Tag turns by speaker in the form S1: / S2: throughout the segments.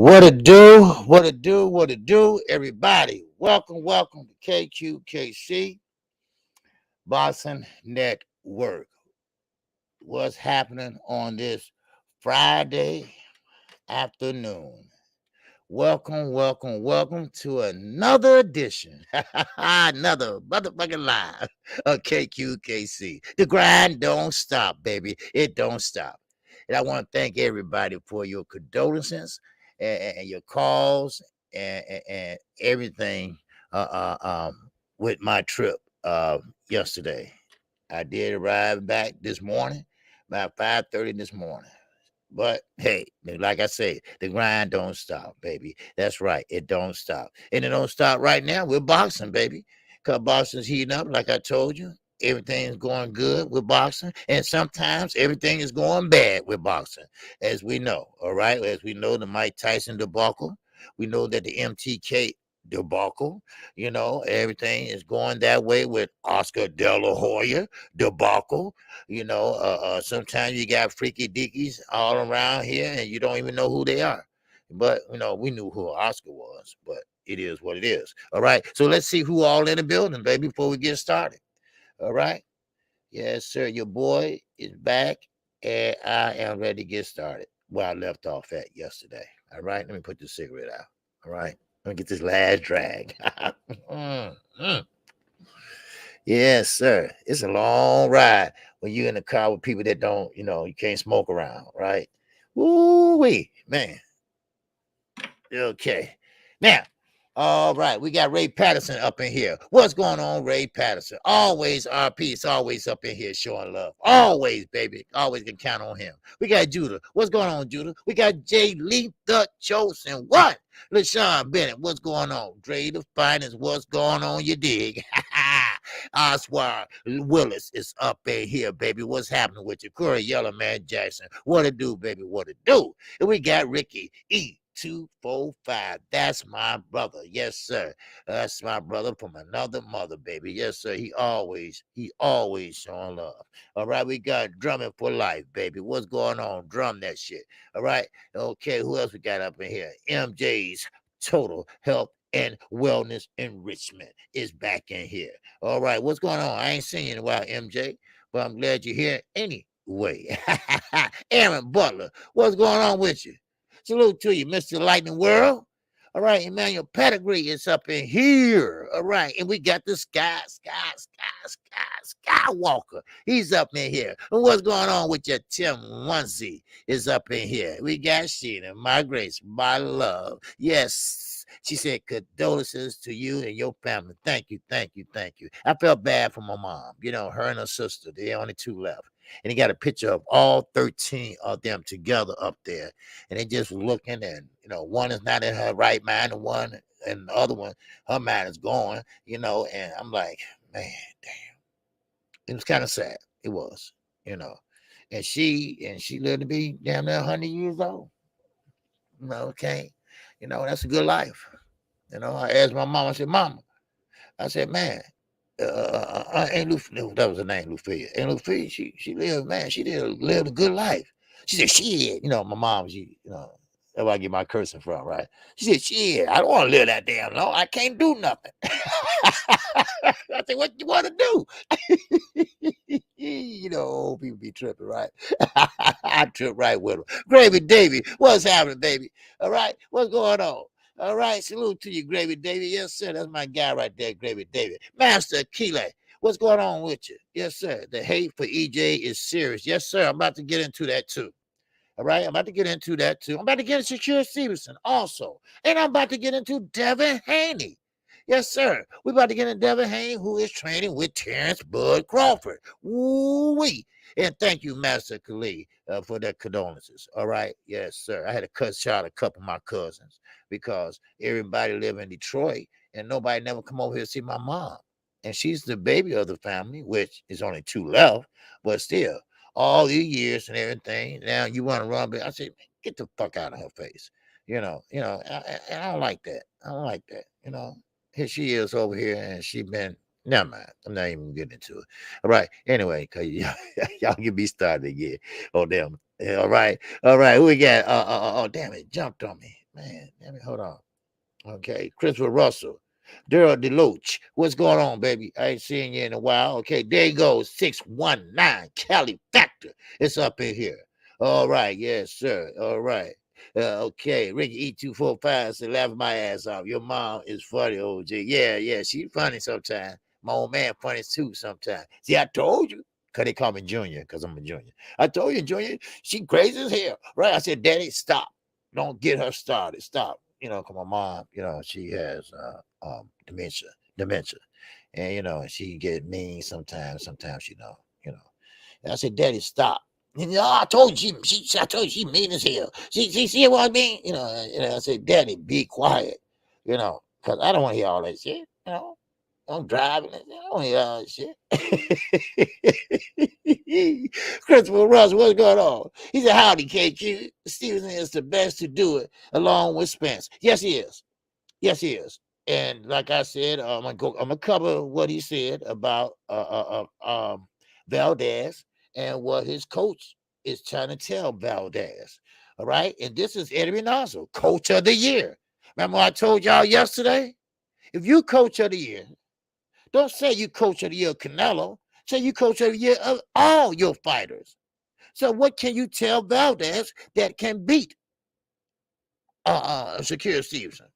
S1: What it do? What it do? What it do? Everybody, welcome to KQKC Boxing Network. What's happening on this Friday afternoon? Welcome to another edition, another motherfucking live of KQKC. The grind don't stop, baby. It don't stop. And I want to thank everybody for your condolences and your calls and everything with my trip yesterday. I did arrive back this morning, about 5:30 this morning. But hey, like I say, the grind don't stop, baby. That's right, it don't stop. And it don't stop right now. We're boxing, baby. Because boxing's heating up, like I told you. Everything's going good with boxing. And sometimes everything is going bad with boxing, as we know. All right. As we know the Mike Tyson debacle. We know that the MTK debacle, everything is going that way with Oscar De La Hoya debacle. Sometimes you got freaky dickies all around here and you don't even know who they are. But, we knew who Oscar was, but it is what it is. All right. So let's see who all in the building, baby, before we get started. All right. Yes, sir. Your boy is back and I am ready to get started where I left off at yesterday. All right. Let me put the cigarette out. All right. Let me get this last drag. Yes, sir. It's a long ride when you're in the car with people that don't, you can't smoke around, right? Woo-wee, man. Okay. Now, all right, we got Ray Patterson up in here. What's going on, Ray Patterson? Always RP, it's always up in here showing love. Always, baby. Always can count on him. We got Judah. What's going on, Judah? We got Jay Lee, the chosen one. LaShawn Bennett, what's going on? Dre the finest, what's going on? You dig? Oswald Willis is up in here, baby. What's happening with you? Corey Yellow Man Jackson. What it do, baby? What it do? And we got Ricky E245. That's my brother. Yes, sir. That's my brother from another mother, baby. Yes, sir. He always showing love. All right, we got drumming for life, baby. What's going on? Drum that shit. All right. Okay, who else we got up in here? MJ's Total Health and Wellness Enrichment is back in here. All right, what's going on? I ain't seen you in a while, MJ, but I'm glad you're here anyway. Aaron Butler, what's going on with you? Salute to you, Mr. Lightning World. All right, Emmanuel Pedigree is up in here. All right, and we got the Skywalker. He's up in here. And what's going on with your Tim Onesie is up in here. We got Sheena, my grace, my love. Yes, she said condolences to you and your family. Thank you. I felt bad for my mom. Her and her sister, they only two left. And he got a picture of all 13 of them together up there. And they just looking and, one is not in her right mind and the other one, her mind is going, and I'm like, man, damn. It was kind of sad. It was, and she lived to be damn near 100 years old. Okay. That's a good life. I asked my mom, I said, Mama, I said, man, Aunt Lucia, that was her name, Lucia. Aunt Lucia, she lived, man, she lived a good life. She said, shit, my mom, that's where I get my cursing from, right? She said, shit, I don't want to live that damn long. I can't do nothing. I said, what you want to do? Old people be tripping, right? I trip right with them. Gravy Davy, what's happening, baby? All right, what's going on? All right, salute to you, Gravy David. Yes, sir. That's my guy right there, Gravy David. Master Akile, what's going on with you? Yes, sir. The hate for EJ is serious. Yes, sir. I'm about to get into that too. All right, I'm about to get into that too. I'm about to get into Secure Stevenson also. And I'm about to get into Devin Haney. Yes, sir. We're about to get into Devin Haney, who is training with Terrence Bud Crawford. Woo-wee. And thank you, Master Khalid, for that condolences. All right. Yes, sir. I had to cut shot a couple of my cousins because everybody live in Detroit and nobody never come over here to see my mom. And she's the baby of the family, which is only two left, but still, all these years and everything. Now you want to run, but I said, get the fuck out of her face. I don't like that. I don't like that. Here she is over here and she been. Never mind. I'm not even getting into it. All right. Anyway, because y'all get me started again. Oh, damn. All right. Who we got? Oh, damn it. Jumped on me. Man, let me hold on. Okay, Christopher Russell, Daryl DeLoach. What's going on, baby? I ain't seen you in a while. Okay, there you go. 619 Cali Factor. It's up in here. All right, yes, sir. All right. Okay, Ricky E245 said, laughing my ass off. Your mom is funny, OG. Yeah, yeah, she's funny sometimes. My old man funny too sometimes. See, I told you. Because they call me Junior, because I'm a junior. I told you, Junior, she crazy as hell. Right? I said, Daddy, stop. Don't get her started. Stop. Cause my mom, she has dementia. And she get mean sometimes, And I said, Daddy, stop. And, I told you I told you she mean as hell. She see what I mean? I said, Daddy, be quiet, because I don't want to hear all that shit. I'm driving. I don't want to hear all that shit. Christopher Russ, what's going on? He said, howdy, KQ. Stevenson is the best to do it along with Spence. Yes, he is. Yes, he is. And like I said, I'm gonna cover what he said about Valdez and what his coach is trying to tell Valdez. All right, and this is Eddie Reynoso, Coach of the Year. Remember I told y'all yesterday? If you Coach of the Year, don't say you Coach of the Year of Canelo. Say you Coach of the Year of all your fighters. So what can you tell Valdez that can beat Shakir Stevenson?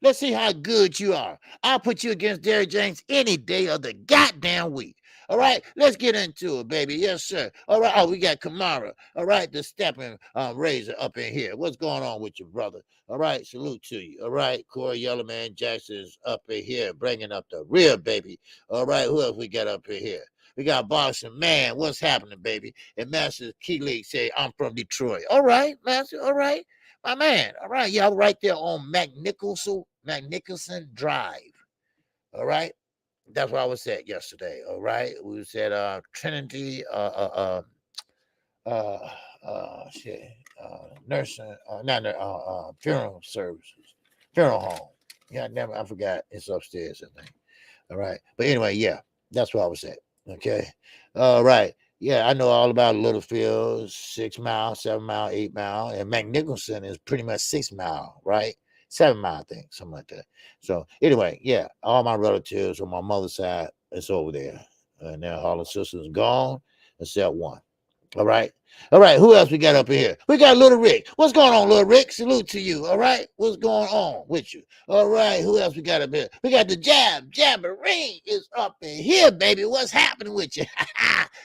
S1: Let's see how good you are. I'll put you against Derrick James any day of the goddamn week. All right, let's get into it, baby. Yes, sir. All right. Oh, we got Kamara. All right, the stepping razor up in here. What's going on with you, brother? All right, salute to you. All right, Corey Yellowman Jackson is up in here, bringing up the rear, baby. All right, who else we got up in here? We got Boston Man. What's happening, baby? And Master Key League say, I'm from Detroit. All right, Master. All right. My man, all right, y'all right there on Magnificent Drive. All right. That's where I was at yesterday. All right. We was at Trinity uh shit nursing not funeral services. Funeral home. Yeah, I forgot it's upstairs, I think. All right. But anyway, yeah, that's where I was at. Okay. All right. Yeah, I know all about Littlefield, 6 mile, 7 mile, 8 mile, and McNicholson is pretty much 6 mile, right? 7 mile, I think, something like that. So anyway, yeah, all my relatives on my mother's side is over there, and now all the sisters gone except one. All right. All right. Who else we got up in here? We got Little Rick. What's going on, Little Rick? Salute to you. All right. What's going on with you? All right. Who else we got up here? We got the Jabberine is up in here, baby. What's happening with you?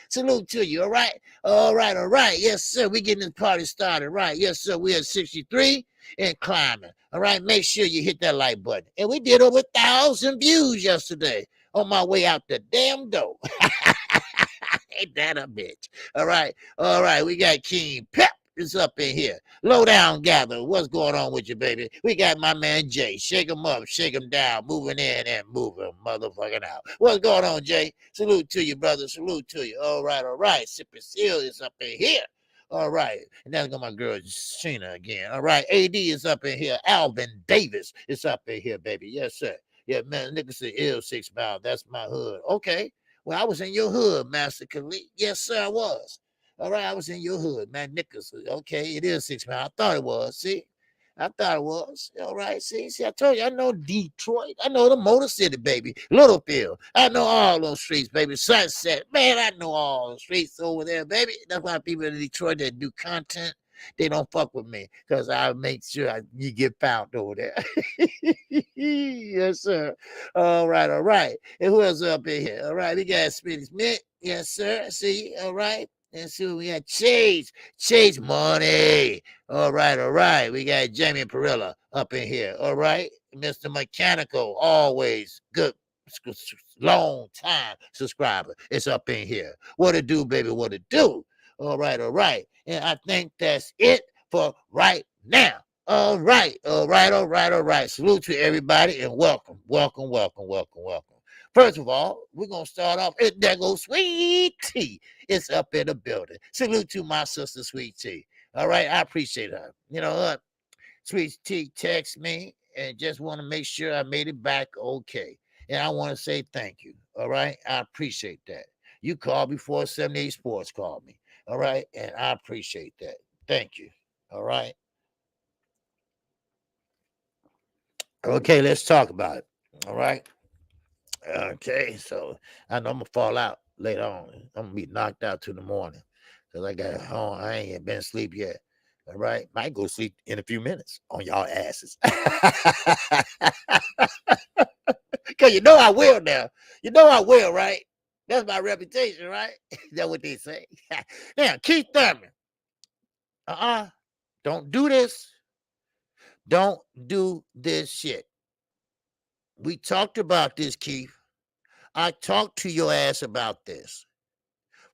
S1: Salute to you. All right. All right. All right. Yes, sir. We getting this party started. Right. Yes, sir. We at 63 and climbing. All right. Make sure you hit that like button. And we did over 1,000 views yesterday on my way out the damn door. Ain't that a bitch? All right. All right. We got King Pep is up in here. Low down gather. What's going on with you, baby? We got my man Jay. Shake him up, shake him down, moving in and moving motherfucking out. What's going on, Jay? Salute to you, brother. Salute to you. All right, all right. Sipping Seal is up in here. All right. And that's got my girl Sheena again. All right. AD is up in here. Alvin Davis is up in here, baby. Yes, sir. Yeah, man. Nicholson Ill 6 mile. That's my hood. Okay. Well, I was in your hood, Master Khalid. Yes, sir, I was. All right, I was in your hood, man. Nicholson. Okay, it is 6 mile. I thought it was. See, I thought it was. All right, see, I told you, I know Detroit. I know the Motor City, baby. Littlefield. I know all those streets, baby. Sunset. Man, I know all the streets over there, baby. That's why people in Detroit that do content, they don't fuck with me because I make sure you get found over there. Yes, sir. All right, all right. And who else up in here? All right, we got Spence Smith. Yes, sir. See, all right. And so we got Chase Money. All right, all right. We got Jamie Perilla up in here. All right. Mr. Mechanical, always good, long time subscriber. It's up in here. What it do, baby? What it do? All right, all right. And I think that's it for right now. All right, all right, all right, all right. Salute to everybody and welcome, welcome, welcome, welcome, welcome. First of all, we're going to start off. There goes Sweet Tea. It's up in the building. Salute to my sister, Sweet Tea. All right, I appreciate her. You know what? Sweet Tea text me and just want to make sure I made it back okay. And I want to say thank you. All right, I appreciate that. You called before 78 Sports called me. All right, and I appreciate that. Thank you. All right. Okay, let's talk about it. All right. Okay, so I know I'm gonna fall out later on. I'm gonna be knocked out till the morning because I got home. I ain't been asleep yet. All right, might go sleep in a few minutes on y'all asses. Cause you know I will now. You know I will, right? That's my reputation, right? That's what they say. Now, Keith Thurman. Don't do this. Don't do this shit. We talked about this, Keith. I talked to your ass about this.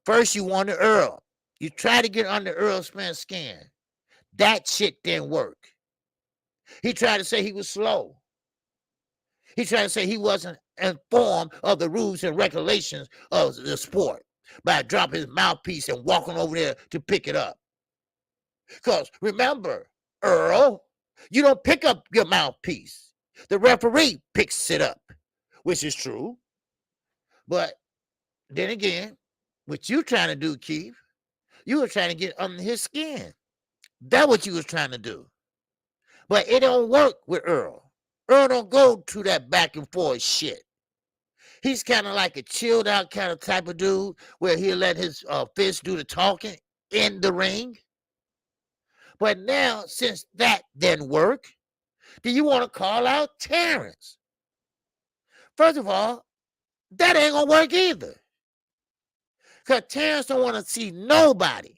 S1: First, you wanted Earl. You tried to get under Earl Spence's skin. That shit didn't work. He tried to say he was slow. He tried to say he wasn't informed of the rules and regulations of the sport by dropping his mouthpiece and walking over there to pick it up. Because remember, Earl, you don't pick up your mouthpiece. The referee picks it up, which is true. But then again, what you trying to do, Keith, you were trying to get under his skin. That's what you was trying to do. But it don't work with Earl. Earl don't go to that back and forth shit. He's kind of like a chilled out kind of type of dude where he'll let his fist do the talking in the ring. But now, since that didn't work, do you want to call out Terrence? First of all, that ain't gonna work either. Because Terrence don't want to see nobody.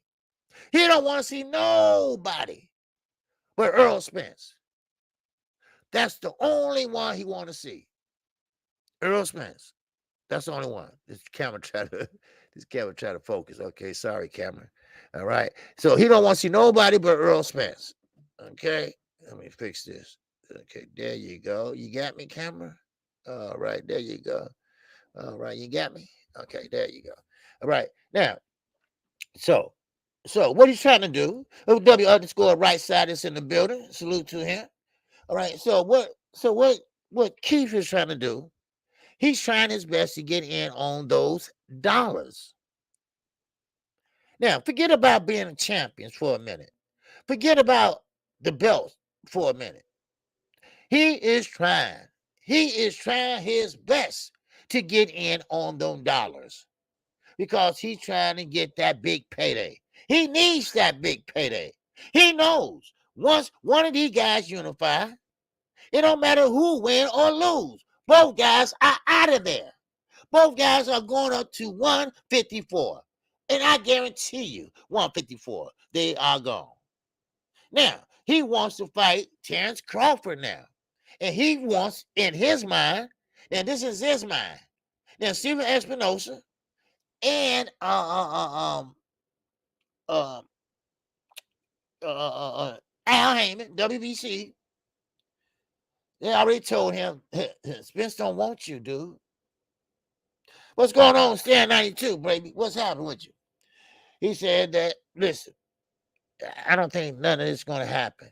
S1: He don't want to see nobody but Earl Spence. That's the only one he want to see. Earl Spence. That's the only one. This camera try to focus. Okay, sorry, camera. All right. So he don't want to see nobody but Earl Spence. Okay. Let me fix this. Okay, there you go. You got me, camera? All right, there you go. All right, you got me? Okay, there you go. All right. Now, so what he's trying to do, W underscore right side is in the building. Salute to him. All right. So what Keith is trying to do, he's trying his best to get in on those dollars. Now, forget about being champions for a minute. Forget about the belts for a minute. He is trying his best to get in on those dollars because he's trying to get that big payday. He needs that big payday. He knows once one of these guys unify, it don't matter who win or lose. Both guys are out of there. Both guys are going up to 154. And I guarantee you, 154, they are gone. Now, he wants to fight Terrence Crawford now. And he wants, in his mind, now this is his mind. Now, Steven Espinosa and Al Heyman, WBC, they already told him, Spence don't want you, dude. What's going on, Stand 92, baby? What's happening with you? He said that, listen, I don't think none of this is going to happen.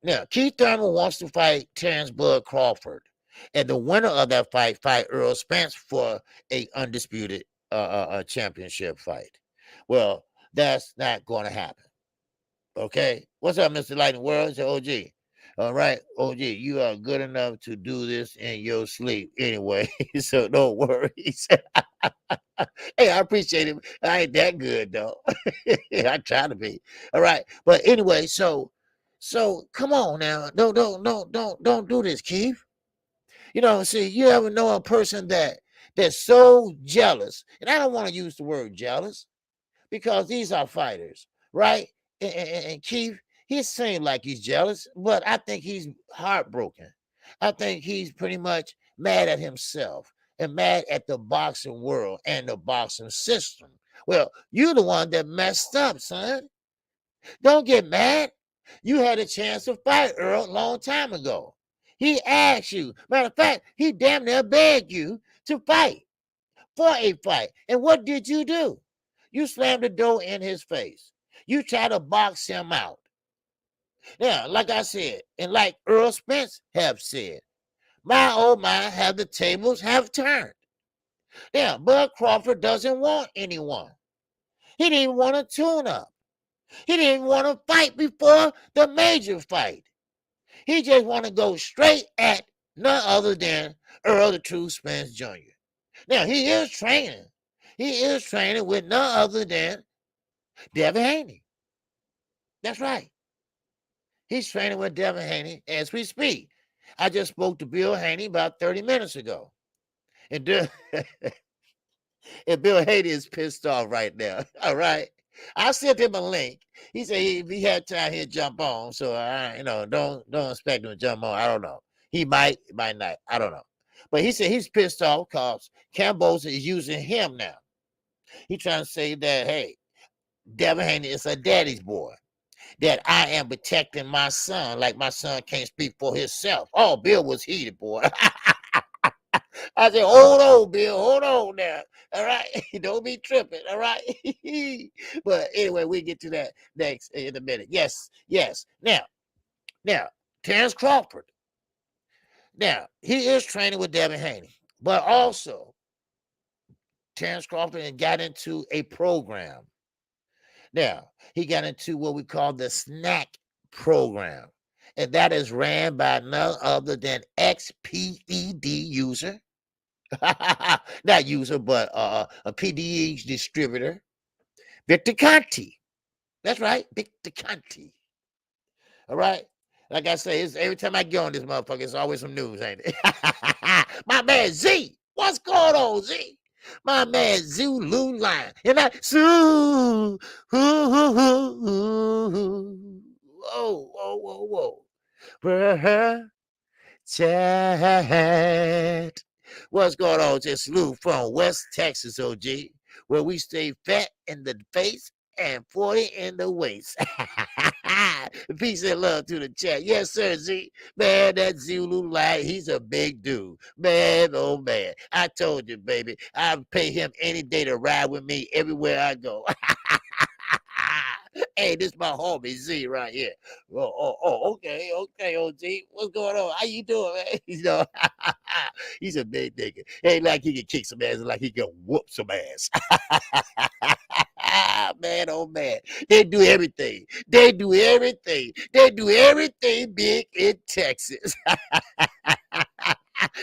S1: Now, Keith Thurman wants to fight Terrence Bud Crawford. And the winner of that fight Earl Spence for a undisputed championship fight. Well, that's not going to happen. Okay? What's up, Mr. Lightning World? It's OG. All right, OG, you are good enough to do this in your sleep anyway, so don't worry. Hey, I appreciate it. I ain't that good though. I try to be. All right, but anyway, so come on now. Don't do this, Keith. You know, see, you ever know a person that's so jealous, and I don't want to use the word jealous because these are fighters, right? And Keith, he seems like he's jealous, but I think he's heartbroken. I think he's pretty much mad at himself and mad at the boxing world and the boxing system. Well, you're the one that messed up, son. Don't get mad. You had a chance to fight Earl a long time ago. He asked you. Matter of fact, he damn near begged you to fight for a fight. And what did you do? You slammed the door in his face. You try to box him out. Now, like I said, and like Earl Spence have said, my oh my, have the tables have turned. Now, Bud Crawford doesn't want anyone. He didn't even want to tune up. He didn't even want to fight before the major fight. He just want to go straight at none other than Earl the True Spence Jr. Now, he is training. He is training with none other than Devin Haney. That's right. He's training with Devin Haney as we speak. I just spoke to Bill Haney about 30 minutes ago. And, and Bill Haney is pissed off right now. All right. I sent him a link. He said if he had time, he'd jump on. So don't expect him to jump on. I don't know. He might not. I don't know. But he said he's pissed off because Campos is using him now. He's trying to say that, hey, Devin Haney is a daddy's boy. That I am protecting my son like my son can't speak for himself. Oh, Bill was heated, boy. I said, hold on, Bill. Hold on now. All right. Don't be tripping. All right. But anyway, we get to that next in a minute. Yes. Now, Terrence Crawford. Now, he is training with Devin Haney, but also Terrence Crawford got into a program. Now, he got into what we call the snack program, and that is ran by none other than ex-PED user, not user, but a PDE distributor, Victor Conti. That's right, Victor Conti. All right. Like I say, it's, every time I get on this motherfucker, it's always some news, ain't it? My man Z, what's going on, Z? My man Zulu Lion. And I Zoo. Whoa. Bruh. Chat. What's going on? Just Lou from West Texas, OG, where we stay fat in the face and 40 in the waist. Peace and love to the chat. Yes, sir, Z. Man, that Zulu Light, he's a big dude. Man, oh man. I told you, baby, I'd pay him any day to ride with me everywhere I go. Hey, this is my homie Z right here. Okay, OG. What's going on? How you doing, man? He's a big nigga. Ain't like he can kick some ass, like he can whoop some ass. Man, oh man. They do everything. They do everything big in Texas.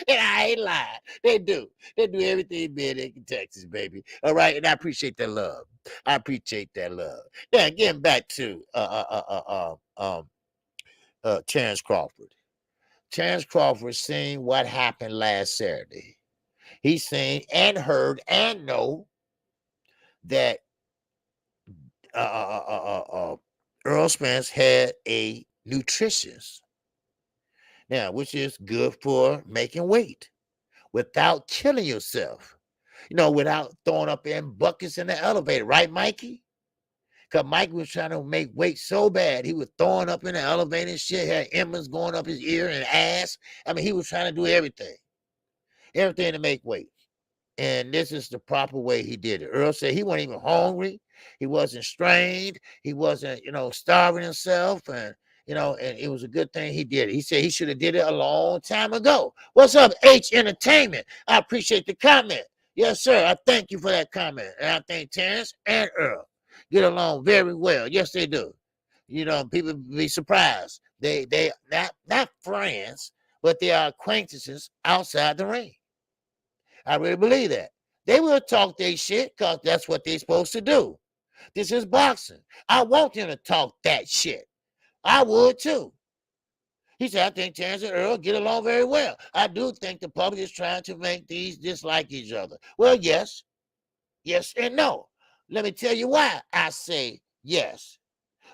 S1: And I ain't lying. They do everything big in Texas, baby. All right, and I appreciate that love. Now, getting back to Terrence Crawford. Terrence Crawford seen what happened last Saturday. He's seen and heard and know that Earl Spence had a nutritionist. Now, which is good for making weight without killing yourself. Without throwing up in buckets in the elevator, right, Mikey? Because Mike was trying to make weight so bad, he was throwing up in the elevator and shit, had embers going up his ear and ass. I mean, he was trying to do everything to make weight. And this is the proper way he did it. Earl said he wasn't even hungry. He wasn't strained. He wasn't, starving himself. And it was a good thing he did it. He said he should have did it a long time ago. What's up, H Entertainment? I appreciate the comment. Yes, sir. I thank you for that comment. And I think Terrence and Earl get along very well. Yes, they do. People be surprised. They not friends, but they are acquaintances outside the ring. I really believe that. They will talk their shit because that's what they're supposed to do. This is boxing. I want them to talk that shit. I would too. He said, I think Terrence and Earl get along very well. I do think the public is trying to make these dislike each other. Well, yes. Yes and no. Let me tell you why I say yes.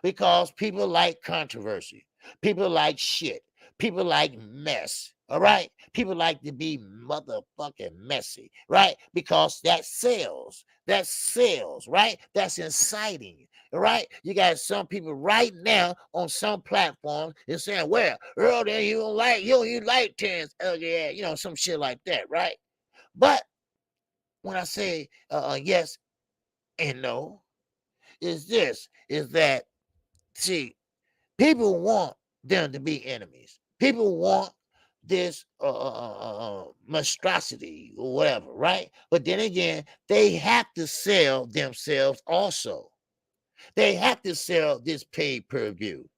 S1: Because people like controversy. People like shit. People like mess. All right? People like to be motherfucking messy, right? Because that sells. That sells, right? That's inciting, all right? You got some people right now on some platforms and saying, well, Earl, then you like Terrence. Yeah, some shit like that, right? But when I say yes and no, is that, see, people want them to be enemies. People want this monstrosity or whatever, right? But then again, they have to sell themselves also. They have to sell this pay-per-view.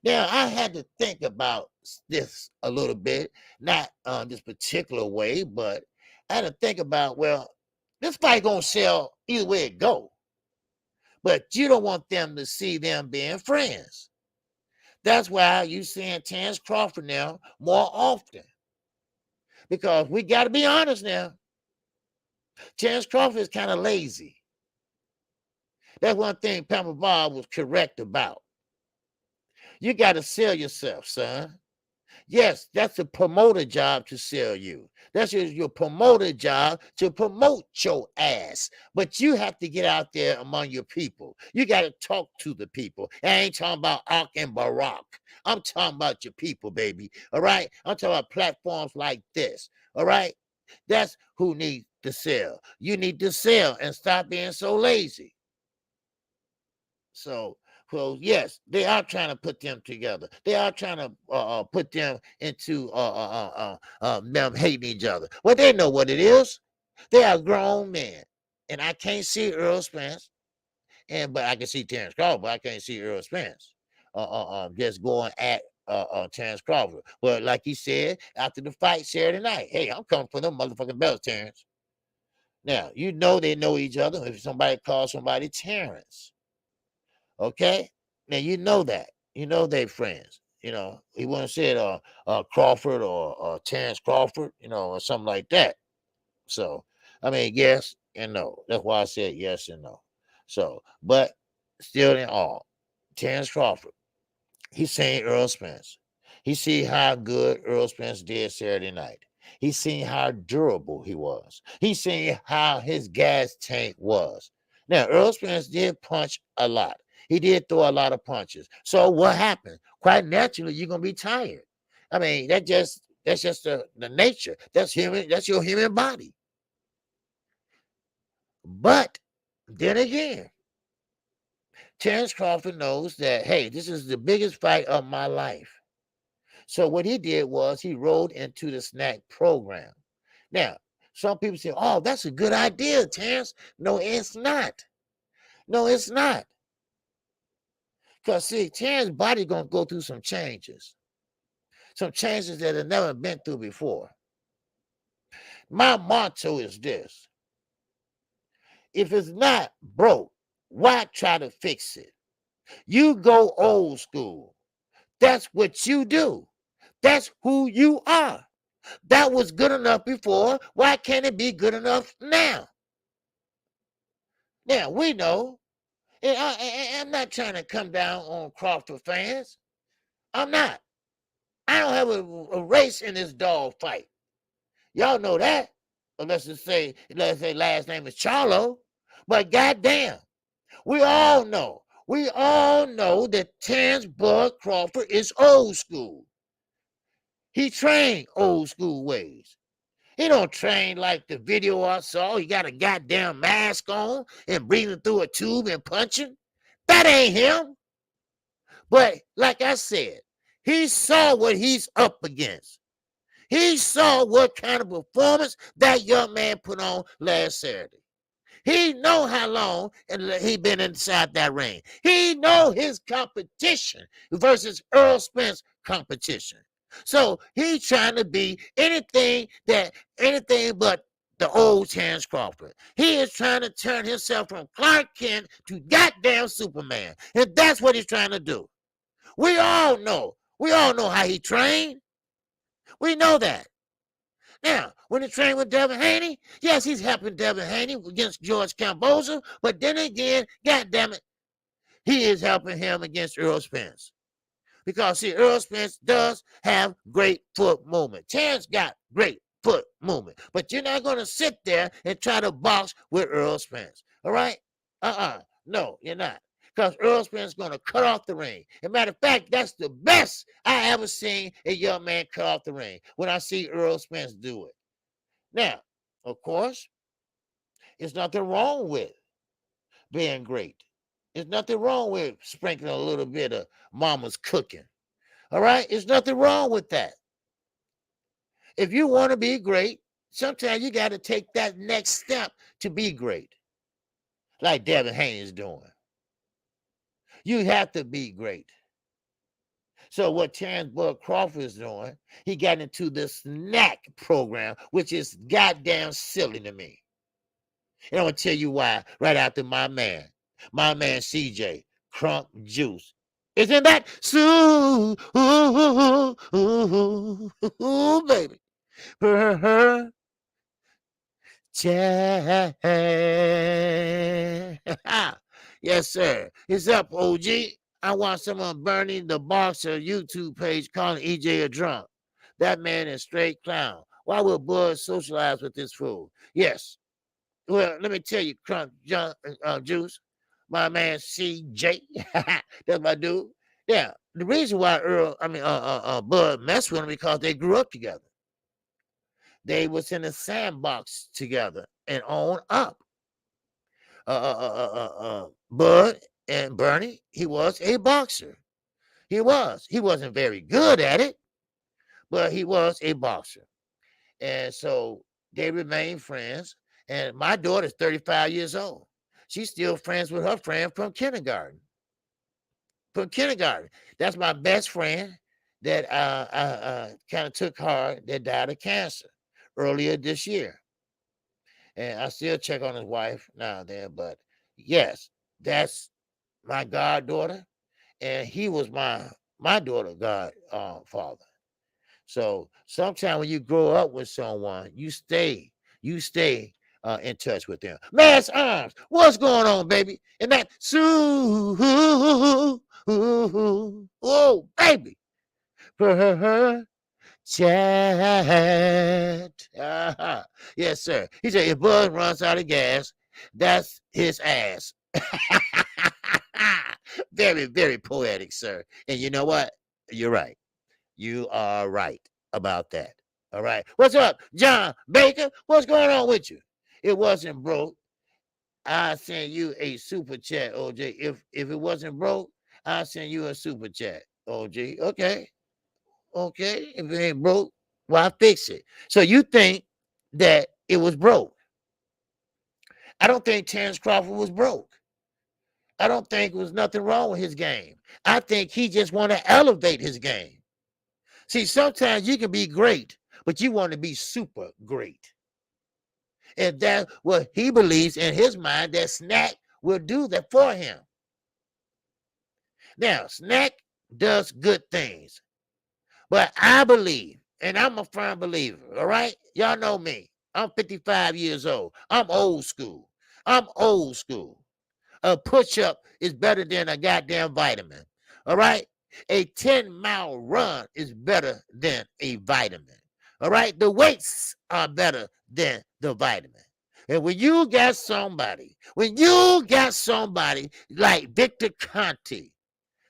S1: Now, I had to think about this a little bit, not this particular way, but I had to think about, well, this fight gonna sell either way it go, but you don't want them to see them being friends. That's why you seeing Terrence Crawford now more often, because we got to be honest now. Terrence Crawford is kind of lazy. That's one thing Pamela Bob was correct about. You got to sell yourself, son. Yes, that's a promoter job to sell you. That's your promoter job to promote your ass. But you have to get out there among your people. You got to talk to the people. I ain't talking about Ark and Barack. I'm talking about your people, baby. All right? I'm talking about platforms like this. All right? That's who needs to sell. You need to sell and stop being so lazy. So, well, yes, they are trying to put them together. They are trying to put them into them hating each other. Well, they know what it is. They are grown men, and I can't see Earl Spence, but I can see Terrence Crawford. But I can't see Earl Spence just going at Terrence Crawford. But like he said after the fight Saturday night, hey, I'm coming for them motherfucking belts, Terrence. Now you know they know each other. If somebody calls somebody Terrence. Okay, now you know that. You know they friends. You know, he wouldn't say it Crawford or Terrence Crawford, you know, or something like that. So, I mean, yes and no. That's why I said yes and no. So, but still in all, Terrence Crawford, he's saying Earl Spence. He see how good Earl Spence did Saturday night. He seen how durable he was. He seen how his gas tank was. Now, Earl Spence did punch a lot. He did throw a lot of punches. So what happened? Quite naturally, you're gonna be tired. I mean, that's just the nature. That's human. That's your human body. But then again, Terrence Crawford knows that, hey, this is the biggest fight of my life. So what he did was he rolled into the snack program. Now, some people say, oh, that's a good idea, Terrence. No, it's not. No, it's not. Because, see, Terrence's body going to go through some changes that have never been through before. My motto is this. If it's not broke, why try to fix it? You go old school. That's what you do. That's who you are. That was good enough before. Why can't it be good enough now? Now, we know, and I'm not trying to come down on Crawford fans. I'm not. I don't have a race in this dog fight. Y'all know that. Unless they say last name is Charlo. But goddamn, we all know. We all know that Terrence Bud Crawford is old school. He trained old school ways. He don't train like the video I saw. He got a goddamn mask on and breathing through a tube and punching. That ain't him. But like I said, he saw what he's up against. He saw what kind of performance that young man put on last Saturday. He know how long he been inside that ring. He know his competition versus Earl Spence competition. So he's trying to be anything but the old Terrence Crawford. He is trying to turn himself from Clark Kent to goddamn Superman. And that's what he's trying to do. We all know. We all know how he trained. We know that. Now, when he trained with Devin Haney, yes, he's helping Devin Haney against George Camboza, but then again, goddamn it, he is helping him against Earl Spence. Because, see, Earl Spence does have great foot movement. Terrence got great foot movement, but you're not going to sit there and try to box with Earl Spence, all right? No, you're not. Because Earl Spence is going to cut off the ring. As a matter of fact, that's the best I ever seen a young man cut off the ring when I see Earl Spence do it. Now, of course, there's nothing wrong with being great. There's nothing wrong with sprinkling a little bit of mama's cooking. All right? There's nothing wrong with that. If you want to be great, sometimes you got to take that next step to be great, like Devin Haney is doing. You have to be great. So what Terrence Bud Crawford is doing, he got into the snack program, which is goddamn silly to me. And I'm gonna tell you why right after my man CJ, Crunk Juice. Isn't that so? Ooh, baby. Chad. Yes, sir. It's up, OG. I want someone burning the Boxer YouTube page calling EJ a drunk. That man is straight clown. Why would Bud socialize with this fool? Yes. Well, let me tell you, Juice, my man CJ. That's my dude. Yeah. The reason why Bud messed with him because they grew up together. They was in a sandbox together and on up. Bud and Bernie, he was a boxer. He was. He wasn't very good at it, but he was a boxer. And so they remained friends. And my daughter's 35 years old. She's still friends with her friend from kindergarten. That's my best friend that kind of took heart that died of cancer earlier this year. And I still check on his wife now and then. But yes, that's my goddaughter. And he was my daughter godfather. So sometimes when you grow up with someone, you stay in touch with them. Mass Arms, what's going on, baby? And that oh, baby. Chat. Yes, sir. He said if Bud runs out of gas, that's his ass. Very, very poetic, sir. And you know what? You're right. You are right about that. All right. What's up, John Baker? What's going on with you? It wasn't broke. I send you a super chat, OJ. If it wasn't broke, I send you a super chat, OJ. Okay. If it ain't broke, why fix it? So you think that it was broke? I don't think Terrence Crawford was broke. I don't think there was nothing wrong with his game. I think he just want to elevate his game. See, sometimes you can be great, but you want to be super great. And that's what he believes in his mind that Snack will do that for him. Now, Snack does good things, but I believe, and I'm a firm believer, all right? Y'all know me. I'm 55 years old. I'm old school. A push-up is better than a goddamn vitamin, all right? A 10-mile run is better than a vitamin, all right? The weights are better than the vitamin. And when you got somebody like Victor Conte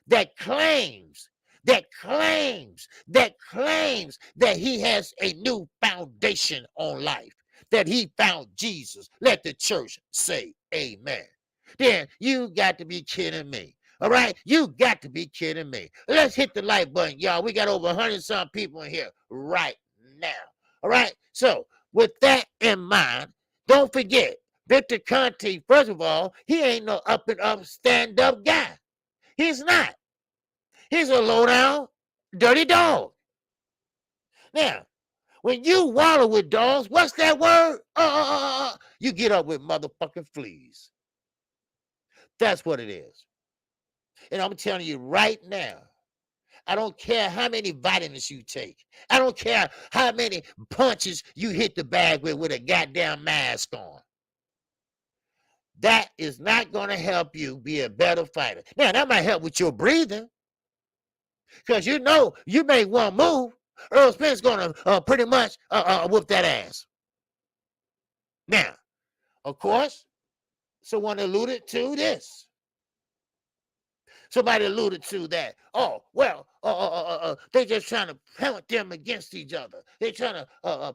S1: that claims that he has a new foundation on life, that he found Jesus, let the church say amen. Then you got to be kidding me. All right, you got to be kidding me. Let's hit the like button, y'all. We got over 100-some people in here right now. All right, so with that in mind, don't forget, Victor Conte, first of all, he ain't no up and up stand-up guy. He's not. He's a low-down, dirty dog. Now, when you wallow with dogs, what's that word? You get up with motherfucking fleas. That's what it is. And I'm telling you right now, I don't care how many vitamins you take. I don't care how many punches you hit the bag with a goddamn mask on. That is not going to help you be a better fighter. Now, that might help with your breathing. Because you know, you make one move, Earl Spence going to pretty much whoop that ass. Now, of course, someone alluded to this. Somebody alluded to that. Oh, well, they're just trying to put them against each other. They're trying to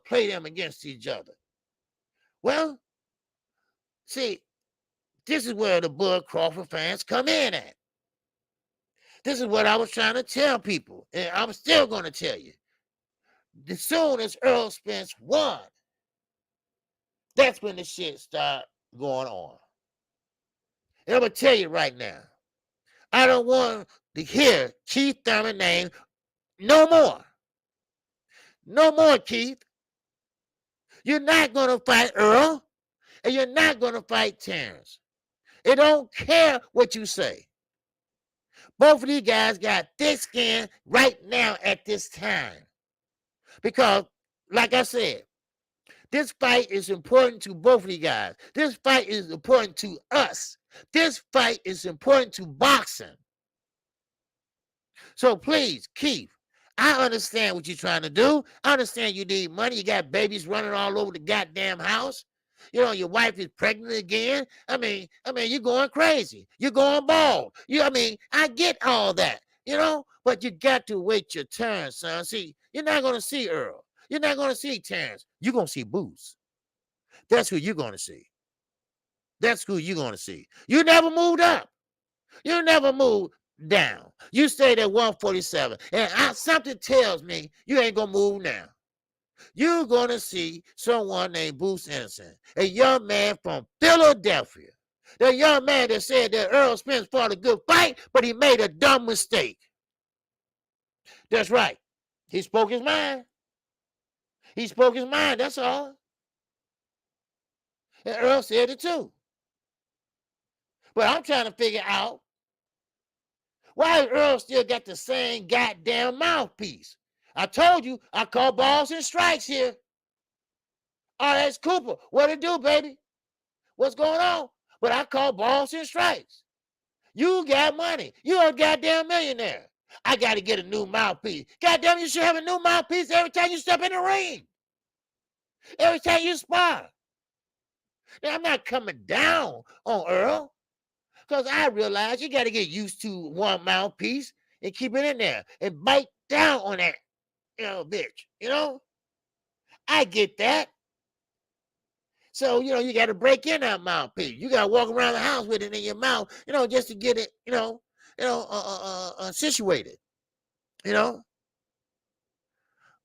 S1: play them against each other. Well, see, this is where the Bud Crawford fans come in at. This is what I was trying to tell people, and I'm still going to tell you. As soon as Earl Spence won, that's when the shit started going on. And I'm going to tell you right now, I don't want to hear Keith Thurman name no more. No more, Keith. You're not going to fight Earl, and you're not going to fight Terrence. It don't care what you say. Both of these guys got thick skin right now at this time. Because, like I said, this fight is important to both of these guys. This fight is important to us. This fight is important to boxing. So please, Keith, I understand what you're trying to do. I understand you need money. You got babies running all over the goddamn house. You know, your wife is pregnant again. I mean, you're going crazy. You're going bald. I get all that, but you got to wait your turn, son. See, you're not going to see Earl. You're not going to see Terrence. You're going to see Boots. That's who you're going to see. That's who you're going to see. You never moved up. You never moved down. You stayed at 147. And something tells me you ain't going to move now. You're going to see someone named Bruce Innocent, a young man from Philadelphia. The young man that said that Earl Spence fought a good fight, but he made a dumb mistake. That's right. He spoke his mind. He spoke his mind, that's all. And Earl said it too. But I'm trying to figure out why Earl still got the same goddamn mouthpiece. I told you I call balls and strikes here. Oh, that's Cooper. What it do, baby? What's going on? But I call balls and strikes. You got money. You're a goddamn millionaire. I got to get a new mouthpiece. Goddamn, you should have a new mouthpiece every time you step in the ring. Every time you spar. Now, I'm not coming down on Earl, because I realize you got to get used to one mouthpiece and keep it in there and bite down on that, bitch. I get that. So, you got to break in that mouthpiece. You got to walk around the house with it in your mouth, just to get it, situated,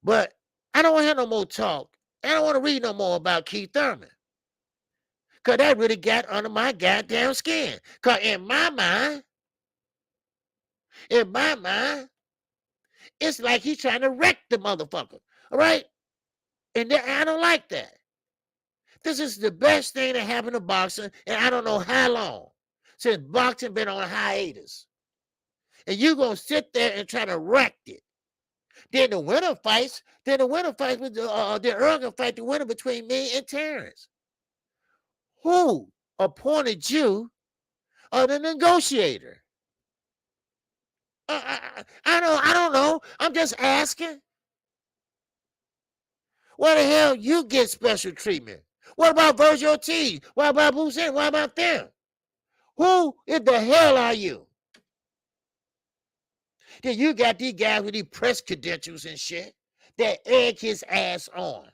S1: But I don't want to hear no more talk. I don't want to read no more about Keith Thurman. Because that really got under my goddamn skin. Because in my mind, it's like he's trying to wreck the motherfucker. All right? And I don't like that. This is the best thing that happened to boxing, and I don't know how long, since boxing been on hiatus. And you going to sit there and try to wreck it. Then the winner fights with the Earl can fight the winner between me and Terrence. Who appointed you the negotiator? I don't know. I'm just asking. Why the hell you get special treatment? What about Virgil Ortiz? What about Bruce? What about them? Who in the hell are you? Then you got these guys with these press credentials and shit that egg his ass on.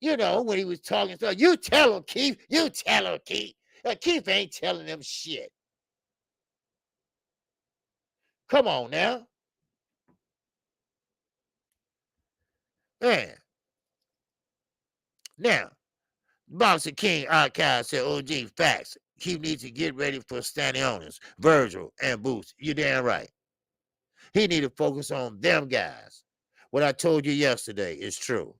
S1: When he was talking stuff. You tell him, Keith. You tell him, Keith. Keith ain't telling them shit. Come on now. Man. Now, Boxer King Archive said, OG, facts. Keith needs to get ready for standing owners, Virgil and Boots. You damn right. He need to focus on them guys. What I told you yesterday is true.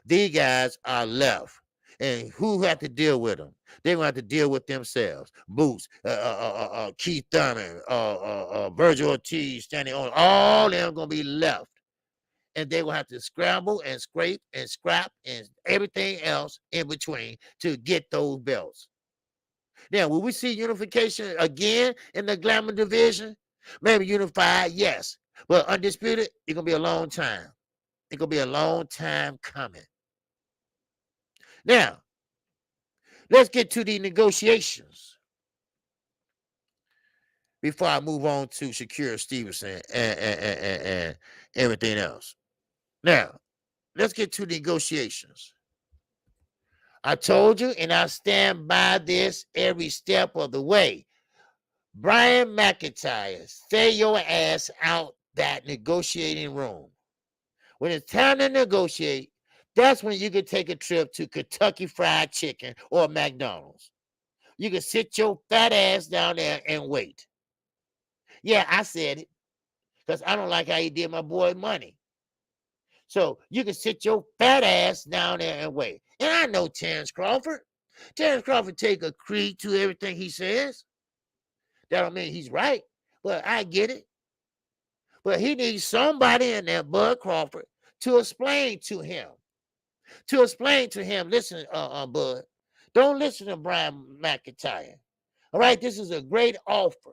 S1: These guys are left. And who have to deal with them? They're going to have to deal with themselves. Boots, Keith Thurman, Virgil Ortiz, standing on. All of them going to be left. And they will have to scramble and scrape and scrap and everything else in between to get those belts. Now, will we see unification again in the glamour division? Maybe unified, yes. But undisputed, it's going to be a long time. It's going to be a long time coming. Now, let's get to the negotiations before I move on to Shakur Stevenson and everything else. Now, let's get to negotiations. I told you, and I stand by this every step of the way. Brian McIntyre, stay your ass out that negotiating room. When it's time to negotiate, that's when you can take a trip to Kentucky Fried Chicken or McDonald's. You can sit your fat ass down there and wait. Yeah, I said it because I don't like how he did my boy Money. So you can sit your fat ass down there and wait. And I know Terrence Crawford. Terrence Crawford take a creed to everything he says. That don't mean he's right, but I get it. But he needs somebody in there, Bud Crawford, to explain to him. To explain to him, listen, Bud, don't listen to Brian McIntyre. All right, this is a great offer.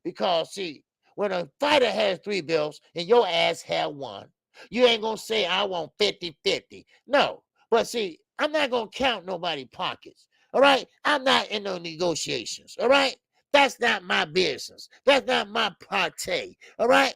S1: Because, see, when a fighter has 3 belts and your ass have 1, you ain't going to say, I want 50-50. No. But, see, I'm not going to count nobody's pockets. All right? I'm not in no negotiations. All right? That's not my business. That's not my parte. All right?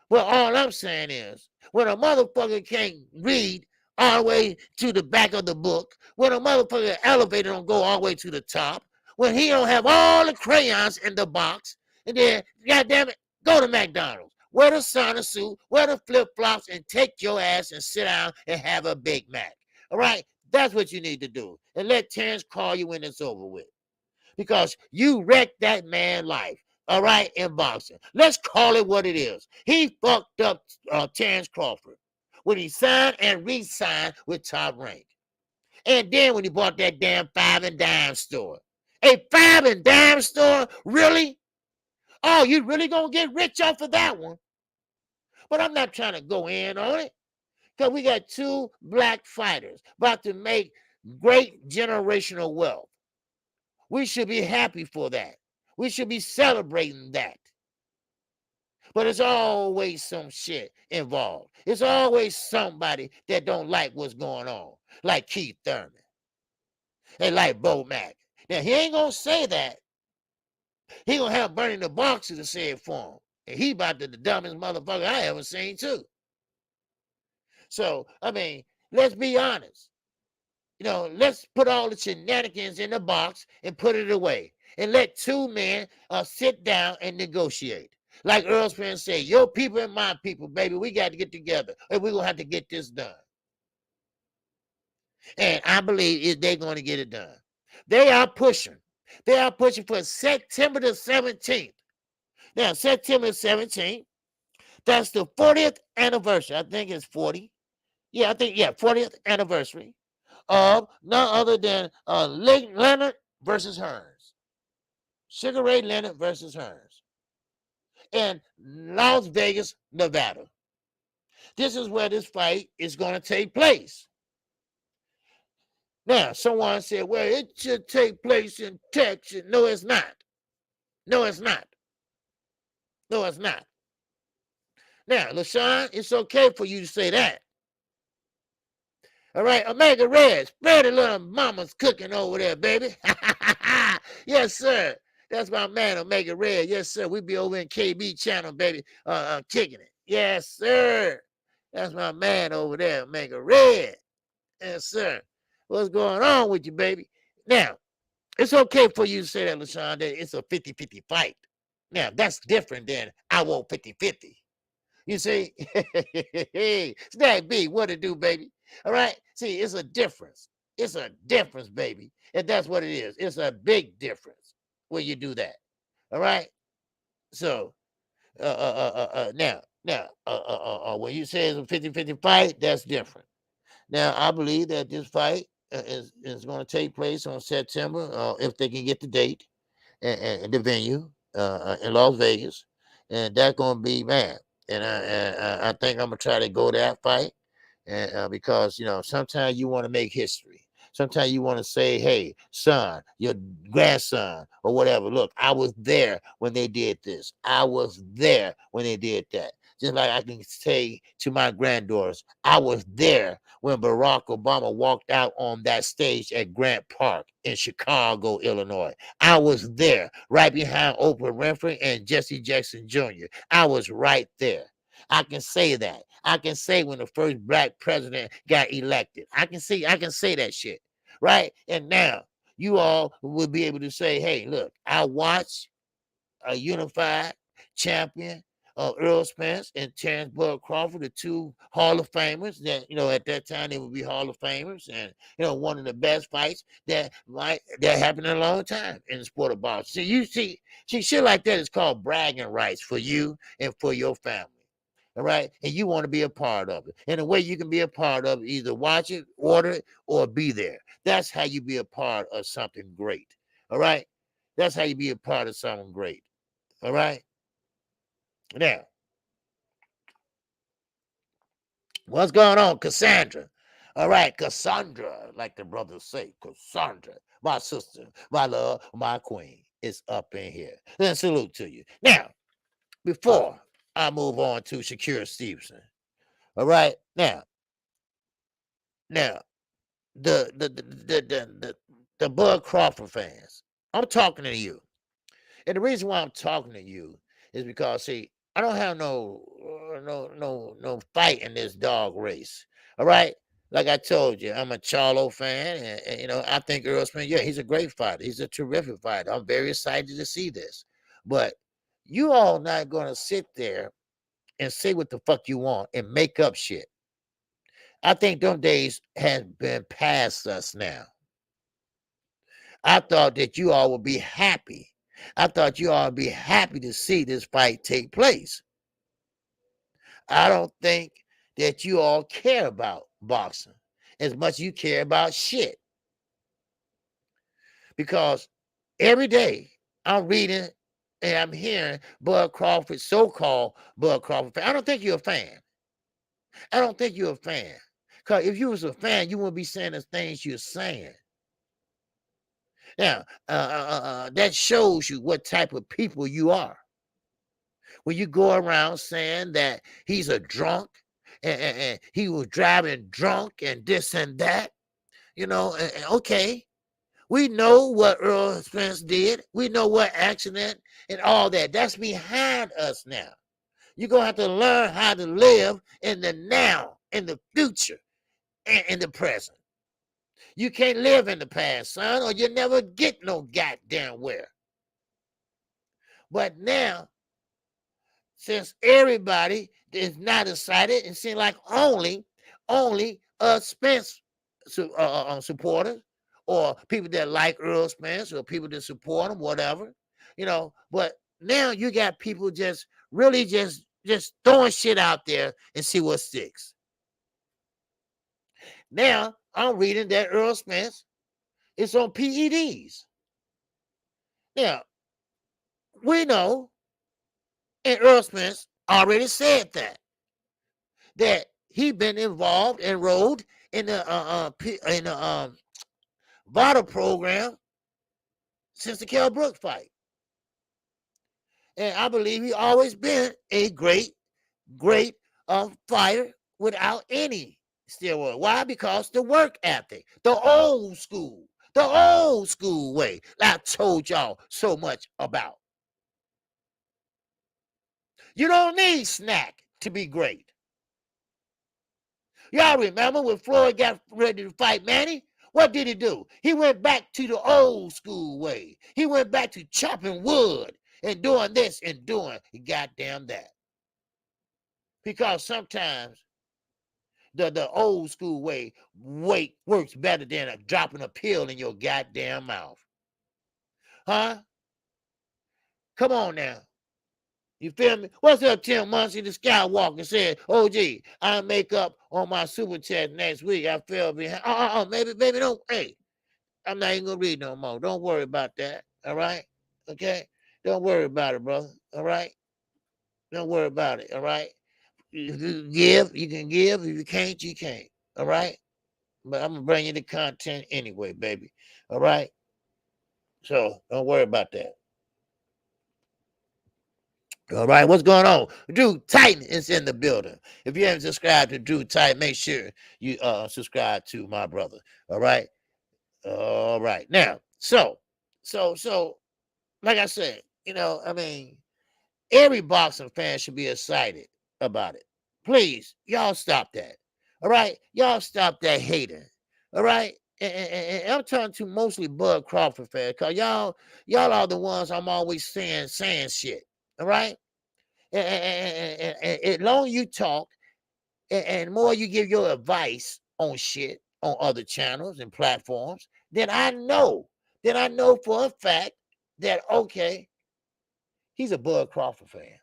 S1: Well, all I'm saying is, when a motherfucker can't read all the way to the back of the book, when a motherfucker elevator don't go all the way to the top, when he don't have all the crayons in the box, and then, goddamn it, go to McDonald's, wear the sauna suit, wear the flip-flops, and take your ass and sit down and have a Big Mac. All right? That's what you need to do. And let Terrence call you when it's over with. Because you wrecked that man's life. All right, in boxing. Let's call it what it is. He fucked up Terrence Crawford when he signed and re-signed with Top Rank. And then when he bought that damn 5 and dime store. A 5 and dime store? Really? Oh, you really gonna get rich off of that one? But I'm not trying to go in on it. Because we got 2 black fighters about to make great generational wealth. We should be happy for that. We should be celebrating that. But it's always some shit involved. It's always somebody that don't like what's going on, like Keith Thurman and like Bo Mack. Now, he ain't going to say that. He going to have Bernie the Boxer to say it for him. And he about the dumbest motherfucker I ever seen, too. So, I mean, let's be honest. You know, let's put all the shenanigans in the box and put it away. And let 2 men sit down and negotiate. Like Earl Spence said, your people and my people, baby, we got to get together. And we're going to have to get this done. And I believe they're going to get it done. They are pushing. They are pushing for September the 17th. Now, September the 17th, that's the 40th anniversary. I think it's 40. Yeah, 40th anniversary of none other than Leonard versus Hearns. Sugar Ray Leonard versus Hearns. In Las Vegas, Nevada. This is where this fight is going to take place. Now, someone said, well, it should take place in Texas. No, it's not. No, it's not. No, it's not. Now, LaShawn, it's okay for you to say that. All right, Omega Red, spread the little mama's cooking over there, baby. Yes, sir. That's my man, Omega Red. Yes, sir. We be over in KB channel, baby, kicking it. Yes, sir. That's my man over there, Omega Red. Yes, sir. What's going on with you, baby? Now, it's okay for you to say that, LaShawn, that it's a 50-50 fight. Now, that's different than I want 50-50. You see? Snack B, what it do, baby? All right? See, it's a difference. It's a difference, baby. And that's what it is. It's a big difference when you do that. All right? So, now, when you say it's a 50-50 fight, that's different. Now, I believe that this fight is going to take place on September, if they can get the date and the venue in Las Vegas. And that's going to be, man. And I think I'm going to try to go to that fight. And because, you know, sometimes you want to make history. Sometimes you want to say, hey, son, your grandson or whatever. Look, I was there when they did this. I was there when they did that. Just like I can say to my granddaughters, I was there when Barack Obama walked out on that stage at Grant Park in Chicago, Illinois. I was there right behind Oprah Winfrey and Jesse Jackson Jr. I was right there. I can say that. I can say when the first black president got elected. I can say that shit. Right? And now you all will be able to say, hey, look, I watched a unified champion Earl Spence and Terrence Bud Crawford, the two Hall of Famers that, at that time they would be Hall of Famers, and one of the best fights that happened in a long time in the sport of boxing. So you see, shit like that is called bragging rights for you and for your family. All right. And you want to be a part of it. And the way you can be a part of it, either watch it, order it, or be there. That's how you be a part of something great. All right. That's how you be a part of something great. All right. Now, what's going on, Cassandra? All right, Cassandra, like the brothers say, Cassandra, my sister, my love, my queen, is up in here. Then salute to you. Now, before I move on to Shakira Stevenson, all right, now, the Bud Crawford fans, I'm talking to you. And the reason why I'm talking to you is because, see, I don't have no fight in this dog race. All right. Like I told you, I'm a Charlo fan, and I think Earl Spence, yeah, he's a great fighter. He's a terrific fighter. I'm very excited to see this. But you all not gonna sit there and say what the fuck you want and make up shit. I think them days have been past us now. I thought that you all would be happy. I thought you all would be happy to see this fight take place. I don't think that you all care about boxing as much as you care about shit. Because every day I'm reading and I'm hearing Bud Crawford, so-called Bud Crawford fan. I don't think you're a fan. I don't think you're a fan. Because if you was a fan, you wouldn't be saying the things you're saying. Now, that shows you what type of people you are. When you go around saying that he's a drunk and he was driving drunk and this and that, okay. We know what Earl Spence did. We know what accident and all that. That's behind us now. You're going to have to learn how to live in the now, in the future, and in the present. You can't live in the past, son, or you never get no goddamn where. But now, since everybody is not excited and seems like only Spence supporters or people that like Earl Spence or people that support him, whatever, but now you got people just really just throwing shit out there and see what sticks. Now I'm reading that Earl Spence is on PEDs. Now we know, and Earl Spence already said that he been involved, enrolled in the VADA program since the Kell Brook fight. And I believe he always been a great fighter without any steroid. Why? Because the work ethic, the old school way that I told y'all so much about. You don't need snack to be great. Y'all remember when Floyd got ready to fight Manny? What did he do? He went back to the old school way. He went back to chopping wood and doing this and doing goddamn that. Because sometimes the old school way works better than dropping a pill in your goddamn mouth. Huh? Come on now. You feel me? What's up, Tim Muncie, the Skywalker said, OG, I'll make up on my super chat next week. I fell behind. Maybe don't. Hey, I'm not even going to read no more. Don't worry about that. All right? Okay? Don't worry about it, brother. All right? Don't worry about it. All right? You give, you can give. If you can't, you can't. All right? But I'm going to bring you the content anyway, baby. All right? So don't worry about that. All right, what's going on? Drew Titan is in the building. If you haven't subscribed to Drew Titan, make sure you subscribe to my brother. All right. All right. Now, so like I said, every boxing fan should be excited about it. Please, y'all stop that. All right. Y'all stop that hating. All right. And I'm talking to mostly Bud Crawford fans, because y'all are the ones I'm always saying shit. All right. And long you talk and more you give your advice on shit on other channels and platforms, then I know for a fact that okay, he's a Bud Crawford fan.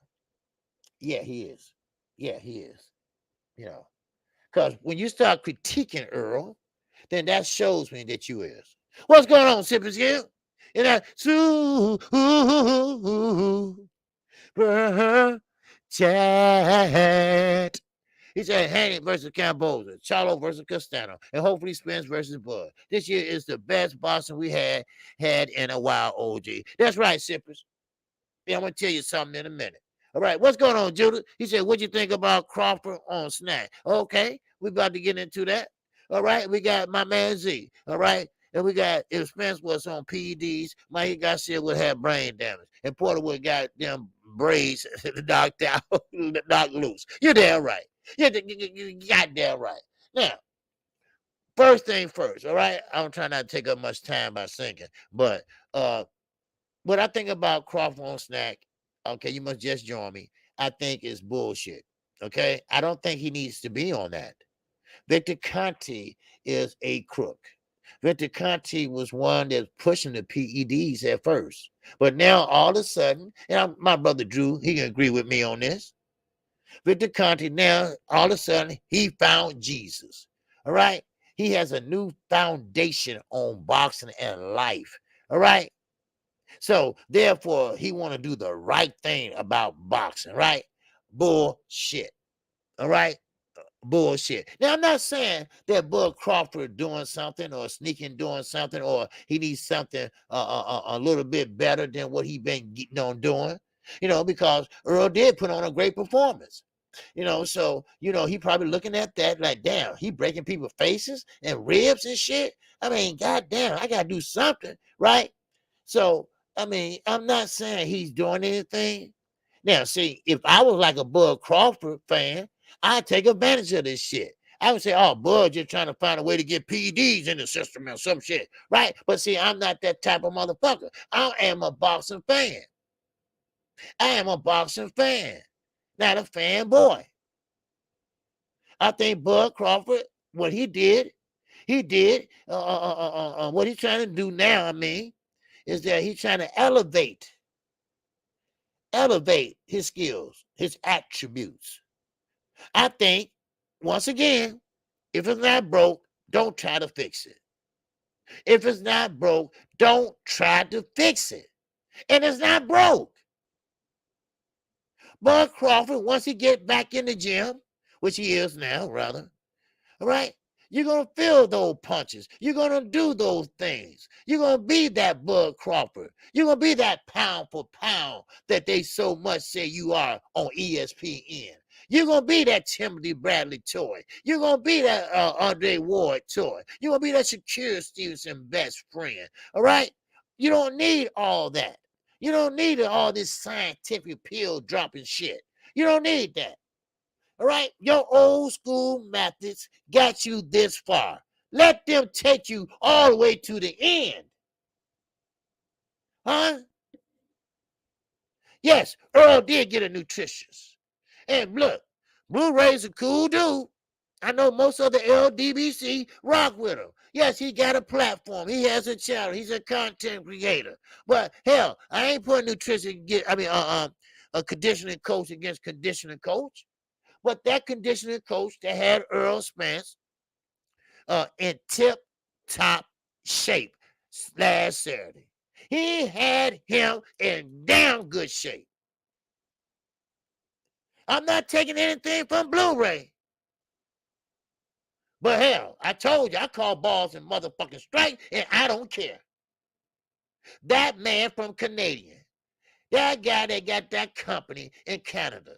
S1: Yeah, he is. Yeah, he is. You know, because when you start critiquing Earl, then that shows me that you is. What's going on, Sippers Gill? And that chat. He said Haney versus Camboza, Charlo versus Castano, and hopefully Spence versus Bud. This year is the best boxing we had in a while, OG. That's right, Sippers. Yeah, I'm gonna tell you something in a minute. All right, what's going on, Judith? He said, "What you think about Crawford on Snack?" Okay, we about to get into that. All right, we got my man Z. All right, and we got if Spence was on PEDs, Mikey Garcia would have brain damage, and Porter would got them braids knocked out, knocked loose. You're damn right. You goddamn right. Now, first thing first. All right, I'm trying not to take up much time by singing, but what I think about Crawford on Snack, okay, you must just join me. I think is bullshit. Okay, I don't think he needs to be on that. Victor Conte is a crook. Victor Conte was one that's pushing the PEDs at first, but now all of a sudden, and my brother Drew, he can agree with me on this. Victor Conte now all of a sudden he found Jesus. All right, he has a new foundation on boxing and life. All right. So therefore, he want to do the right thing about boxing, right? Bullshit. All right? Bullshit. Now, I'm not saying that Bud Crawford doing something or sneaking doing something or he needs something a little bit better than what he been getting on doing, because Earl did put on a great performance. So, he probably looking at that like, damn, he breaking people's faces and ribs and shit. I mean, goddamn, I got to do something, right? So, I mean, I'm not saying he's doing anything. Now, see, if I was like a Bud Crawford fan, I'd take advantage of this shit. I would say, oh, Bud just trying to find a way to get PEDs in the system or some shit, right? But see, I'm not that type of motherfucker. I am a boxing fan. I am a boxing fan, not a fanboy. I think Bud Crawford, what he did, what he's trying to do now, I mean, is that he's trying to elevate his skills, his attributes. I think, once again, if it's not broke, don't try to fix it. If it's not broke, don't try to fix it. And it's not broke. Bud Crawford, once he get back in the gym, which he is now, rather, all right, you're going to feel those punches. You're going to do those things. You're going to be that Bud Crawford. You're going to be that pound for pound that they so much say you are on ESPN. You're going to be that Timothy Bradley toy. You're going to be that Andre Ward toy. You're going to be that Shakur Stevenson best friend. All right? You don't need all that. You don't need all this scientific pill dropping shit. You don't need that. All right? Your old school methods got you this far. Let them take you all the way to the end. Huh? Yes, Earl did get a nutritionist. And look, Blu-ray's a cool dude. I know most of the LDBC rock with him. Yes, he got a platform. He has a channel. He's a content creator. But hell, I ain't putting a conditioning coach against conditioning coach. But that conditioning coach that had Earl Spence in tip-top shape last Saturday. He had him in damn good shape. I'm not taking anything from Blu-ray. But hell, I told you, I call balls and motherfucking strike, and I don't care. That man from Canadian, that guy that got that company in Canada,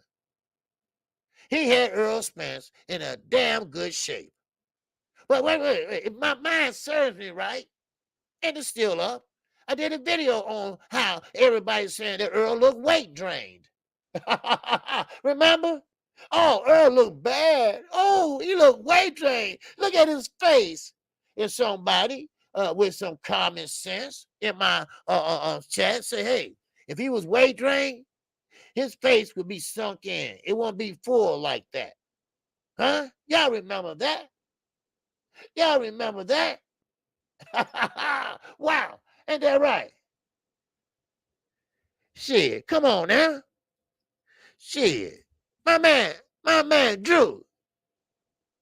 S1: he had Earl Spence in a damn good shape. But wait, if my mind serves me right, and it's still up, I did a video on how everybody's saying that Earl looked weight drained. Remember? Oh, Earl looked bad. Oh, he looked weight drained. Look at his face. If somebody with some common sense in my chat say, hey, if he was weight drained, his face would be sunk in. It won't be full like that. Huh? Y'all remember that? Y'all remember that? Wow. Ain't that right? Shit. Come on now. Shit. My man, Drew.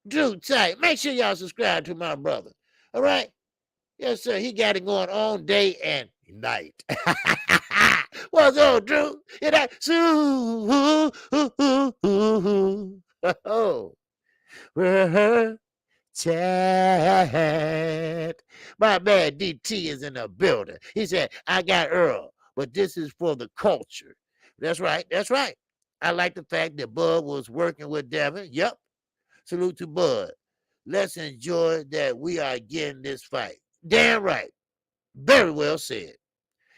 S1: Drew tight. Make sure y'all subscribe to my brother. All right? Yes, sir. He got it going on day and night. What's up, Drew? And I, oh, we're chat. My man DT is in the building. He said, I got Earl, but this is for the culture. That's right. That's right. I like the fact that Bud was working with Devin. Yep. Salute to Bud. Let's enjoy that we are getting this fight. Damn right. Very well said.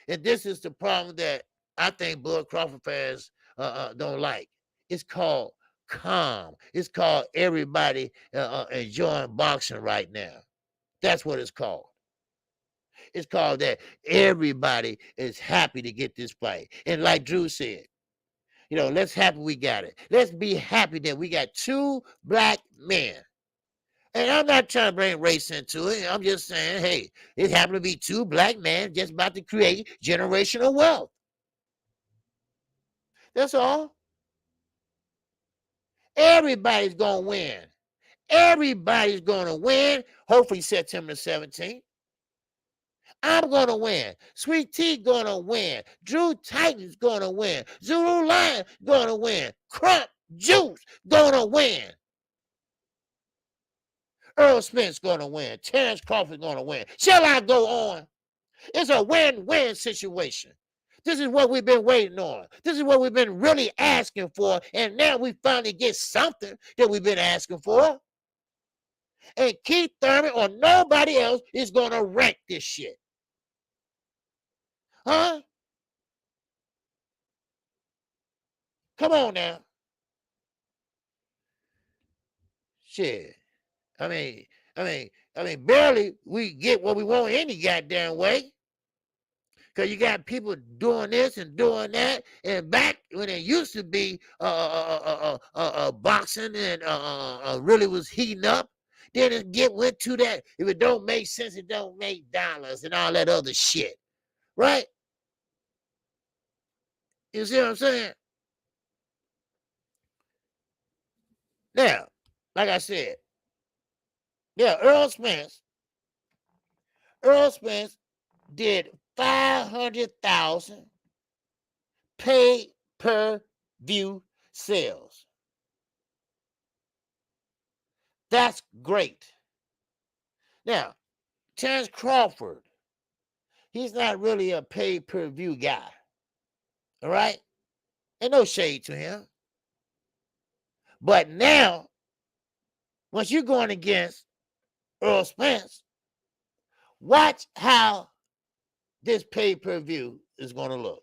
S1: And this is the problem that I think Bud Crawford fans don't like. It's called calm. It's called everybody enjoying boxing right now. That's what it's called. It's called that everybody is happy to get this fight. And like Drew said, you know, let's happy we got it. Let's be happy that we got two black men. And I'm not trying to bring race into it. I'm just saying, hey, it happened to be two black men just about to create generational wealth. That's all. Everybody's going to win. Everybody's going to win. Hopefully September 17th. I'm going to win. Sweet Tea going to win. Drew Titan's going to win. Zulu Lion going to win. Crump Juice going to win. Earl Spence going to win. Terrence Crawford going to win. Shall I go on? It's a win-win situation. This is what we've been waiting on. This is what we've been really asking for. And now we finally get something that we've been asking for. And Keith Thurman or nobody else is going to wreck this shit. Huh? Come on now. Shit. I mean, barely we get what we want any goddamn way. Because you got people doing this and doing that. And back when it used to be boxing and really was heating up, then it went to that. If it don't make sense, it don't make dollars and all that other shit. Right? You see what I'm saying? Now, like I said, yeah, Earl Spence did 500,000 pay-per-view sales. That's great. Now, Terrence Crawford, he's not really a pay-per-view guy. All right? Ain't no shade to him. But now, once you're going against Earl Spence, watch how this pay-per-view is going to look.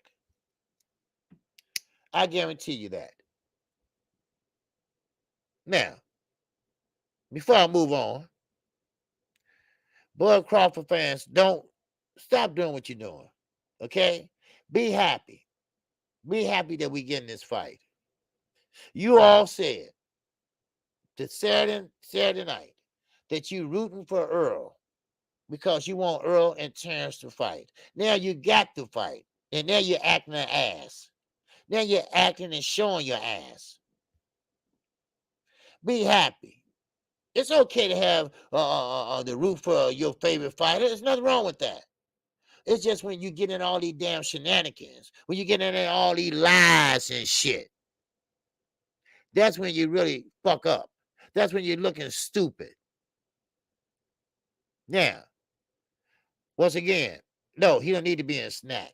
S1: I guarantee you that. Now, before I move on, Bud Crawford fans, don't stop doing what you're doing. Okay? Be happy. Be happy that we get in this fight. You all said that Saturday night that you rooting for Earl because you want Earl and Terrence to fight. Now you got to fight. And now you're acting an ass. Now you're acting and showing your ass. Be happy. It's okay to have the root for your favorite fighter. There's nothing wrong with that. It's just when you get in all these damn shenanigans, when you get in all these lies and shit, that's when you really fuck up. That's when you're looking stupid. Now, once again, no, he don't need to be in a snack.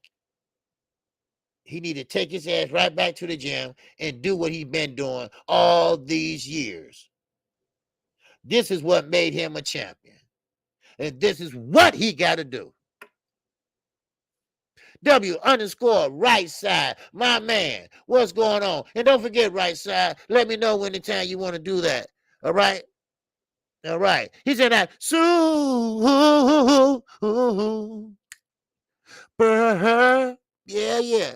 S1: He need to take his ass right back to the gym and do what he's been doing all these years. This is what made him a champion. And this is what he got to do. W_right side, my man, what's going on? And don't forget, right side, let me know when the time you want to do that. All right? All right. He said that, yeah.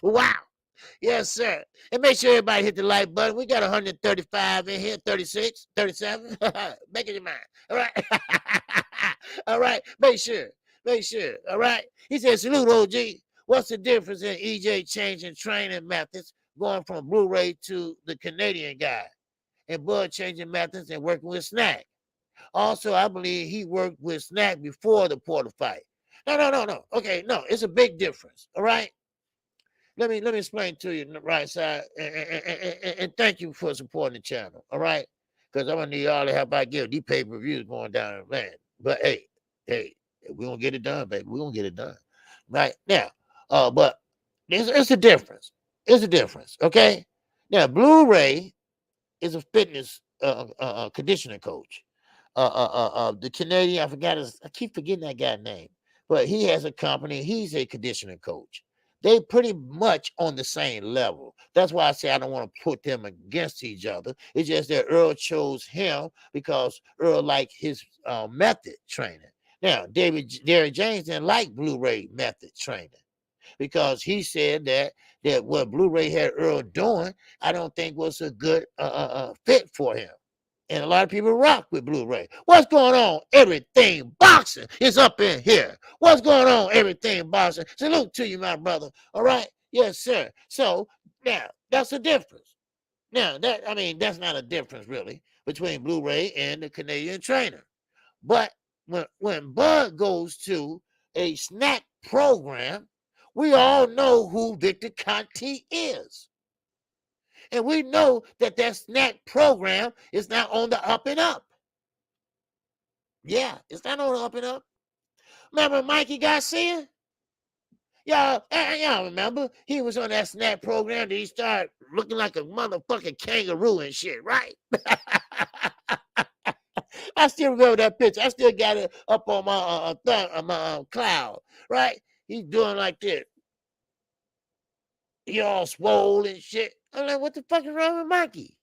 S1: Wow. Yes, sir. And make sure everybody hit the like button. We got 135 in here, 36, 37. Make it your mind. All right. All right. Make sure. Make sure. All right. He said, salute, OG. What's the difference in EJ changing training methods, going from Blu-ray to the Canadian guy, and Bud changing methods and working with Snack? Also, I believe he worked with Snack before the Porter fight. No. Okay, no, it's a big difference. All right. Let me explain to you, right side, and thank you for supporting the channel. All right, because I'm gonna need all the help I give. These pay-per-views going down, man. But hey, we gonna get it done, baby. We gonna get it done, right now. But it's a difference. It's a difference. Okay. Now, Blu-ray is a fitness conditioning coach. The Canadian, I keep forgetting that guy's name, but he has a company. He's a conditioning coach. They pretty much on the same level. That's why I say I don't want to put them against each other. It's just that Earl chose him because Earl liked his method training. Now, Derrick James didn't like Blu-ray method training because he said that what Blu-ray had Earl doing, I don't think was a good fit for him. And a lot of people rock with Blu-ray. What's going on? Everything boxing is up in here. What's going on? Everything boxing. Salute to you, my brother. All right? Yes, sir. So now that's a difference. Now that's not a difference really between Blu-ray and the Canadian trainer. But when Bud goes to a snack program, we all know who Victor Conti is. And we know that snack program is not on the up and up. Yeah, it's not on the up and up. Remember Mikey Garcia? Y'all remember? He was on that snack program and he started looking like a motherfucking kangaroo and shit, right? I still remember that picture. I still got it up on my cloud, right? He's doing like this. He all swole and shit. I'm like, what the fuck is wrong with Mikey?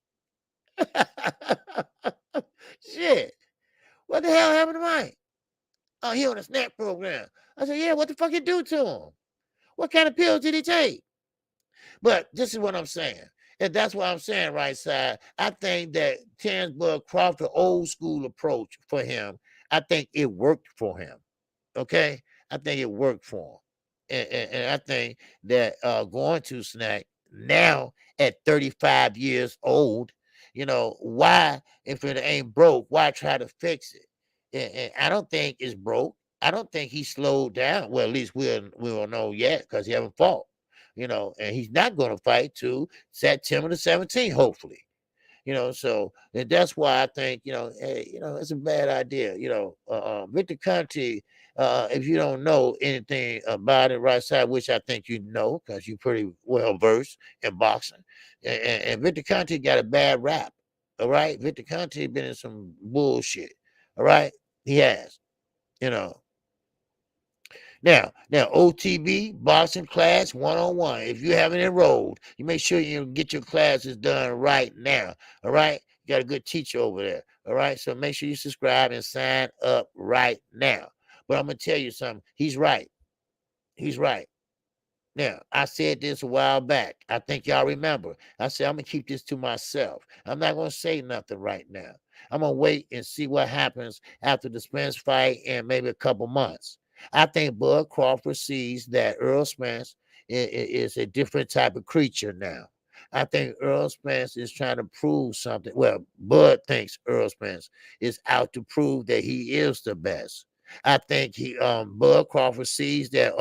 S1: Shit. What the hell happened to Mike? Oh, he on a snack program. I said, yeah, what the fuck you do to him? What kind of pills did he take? But this is what I'm saying. And that's what I'm saying, right side. I think that Terrence Bud Crawford old school approach for him, I think it worked for him. Okay? I think it worked for him. And I think that going to snack now at 35 years old, why, if it ain't broke, why try to fix it? And I don't think it's broke. I don't think he slowed down. Well, at least we don't know yet because he haven't fought, and he's not going to fight till September the 17th, hopefully. So and that's why I think, hey, it's a bad idea. Victor Conti, if you don't know anything about it, right side, which I think you know because you're pretty well versed in boxing, and Victor Conti got a bad rap. All right, Victor Conti been in some bullshit. All right, he has. Now, OTB, boxing class 101. If you haven't enrolled, you make sure you get your classes done right now. All right. You got a good teacher over there. All right. So make sure you subscribe and sign up right now. But I'm going to tell you something. He's right. He's right. Now, I said this a while back. I think y'all remember. I said, I'm going to keep this to myself. I'm not going to say nothing right now. I'm going to wait and see what happens after the Spence fight in maybe a couple months. I think Bud Crawford sees that Earl Spence is a different type of creature now. I think Earl Spence is trying to prove something. Well, Bud thinks Earl Spence is out to prove that he is the best. I think Bud Crawford sees that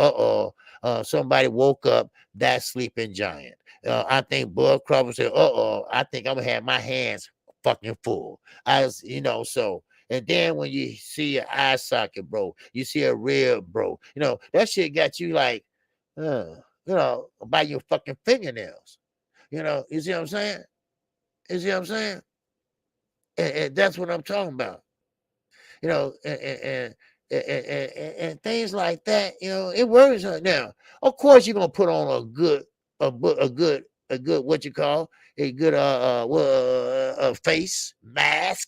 S1: somebody woke up that sleeping giant. I think Bud Crawford said, I think I'm gonna have my hands fucking full. So and then when you see your eye socket, bro, you see a rib, bro, that shit got you like, by your fucking fingernails. You see what I'm saying? You see what I'm saying? And that's what I'm talking about. And things like that, it worries her. Now, of course, you're gonna put on a good what you call a good face mask,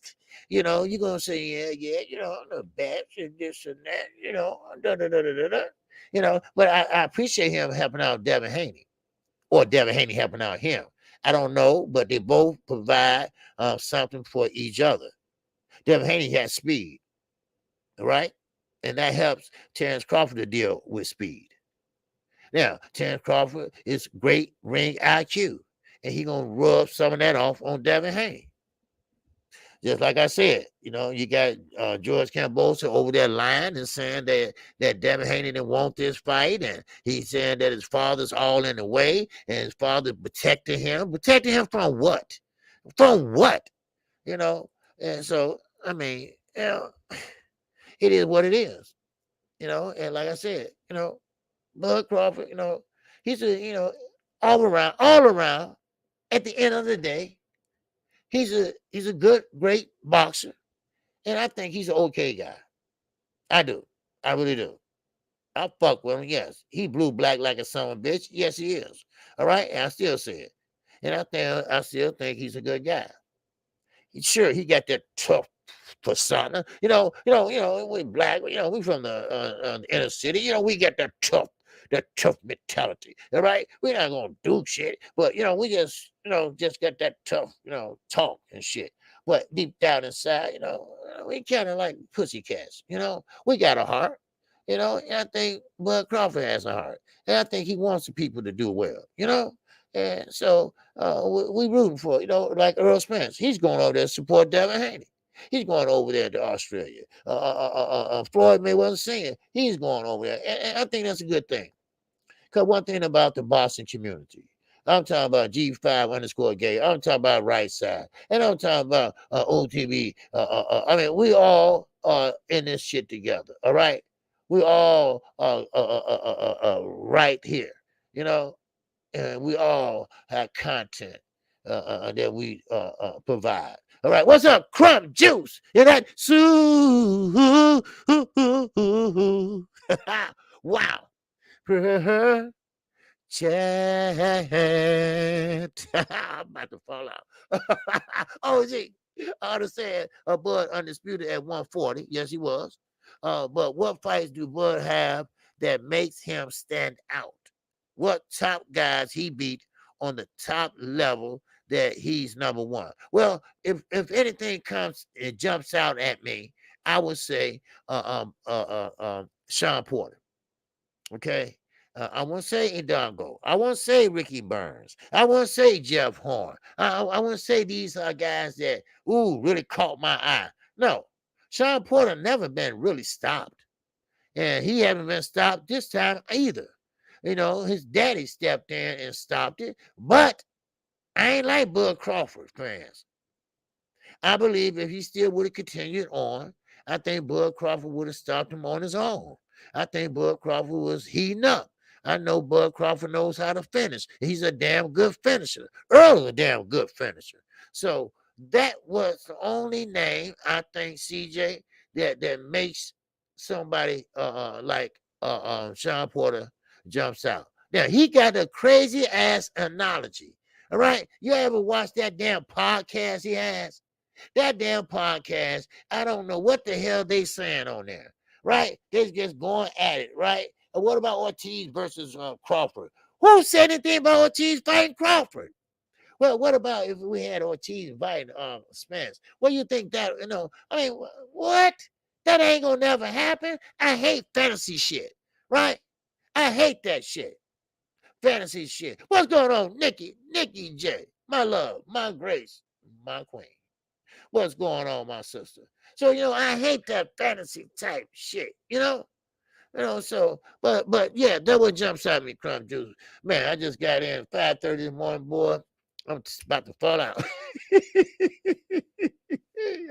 S1: you're gonna say, the bats and this and that, da da da da da da. But I appreciate him helping out Devin Haney, or Devin Haney helping out him. I don't know, but they both provide something for each other. Devin Haney has speed, right? And that helps Terrence Crawford to deal with speed. Now, Terrence Crawford is great ring IQ, and he gonna rub some of that off on Devin Haney. Just like I said, you got George Cambosa over there lying and saying that Devin Haney didn't want this fight, and he's saying that his father's all in the way, and his father protecting him. Protecting him from what? From what? And so, I mean, it is what it is, and like I said, Bud Crawford, he's all around, at the end of the day, he's a good, great boxer. And I think he's an okay guy. I do. I really do. I fuck with him, yes. He blue black like a son of a bitch. Yes, he is. All right. And I still say it. And I still think he's a good guy. Sure, he got that tough persona. We black, we from the inner city. We got that tough mentality. All right. We're not gonna do shit, but we just got that tough, talk and shit. But deep down inside, we kind of like pussycats. We got a heart. And I think Bud Crawford has a heart. And I think he wants the people to do well. And so we rooting for, like Earl Spence. He's going over there to support Devin Haney. He's going over there to Australia. Floyd Mayweather Sr., he's going over there. And I think that's a good thing. Because one thing about the boxing community, I'm talking about G5_gay. I'm talking about Right Side. And I'm talking about OTV. I mean, we all are in this shit together. All right? We all right here. And we all have content that we provide. All right, what's up, Crumb Juice? And that wow. Chat. I'm about to fall out. Oh, gee. I understand Bud undisputed at 140. Yes, he was. But what fights do Bud have that makes him stand out? What top guys he beat on the top level that he's number one? Well, if anything comes and jumps out at me, I would say Sean Porter. Okay. I won't say Indongo. I won't say Ricky Burns. I won't say Jeff Horn. I won't say these are guys that really caught my eye. No, Sean Porter never been really stopped, and he haven't been stopped this time either. His daddy stepped in and stopped it, but I ain't like Bud Crawford fans. I believe if he still would have continued on, I think Bud Crawford would have stopped him on his own. I think Bud Crawford was heating up. I know Bud Crawford knows how to finish. He's a damn good finisher. Earl's a damn good finisher. So that was the only name I think, CJ, that makes somebody like Sean Porter jumps out. Now, he got a crazy ass analogy. All right. You ever watch that damn podcast he has? That damn podcast, I don't know what the hell they saying on there, right? They're just going at it, right? And what about Ortiz versus Crawford? Who said anything about Ortiz fighting Crawford? Well, what about if we had Ortiz fighting Spence? What do you think that, I mean, what? That ain't gonna never happen. I hate fantasy shit, right? I hate that shit. Fantasy shit. What's going on, Nikki J? My love, my grace, my queen. What's going on, my sister? So, I hate that fantasy type shit, so, but yeah, that what jumps at me, Crumb Juice. Man, I just got in 5:30 this morning, boy. I'm just about to fall out.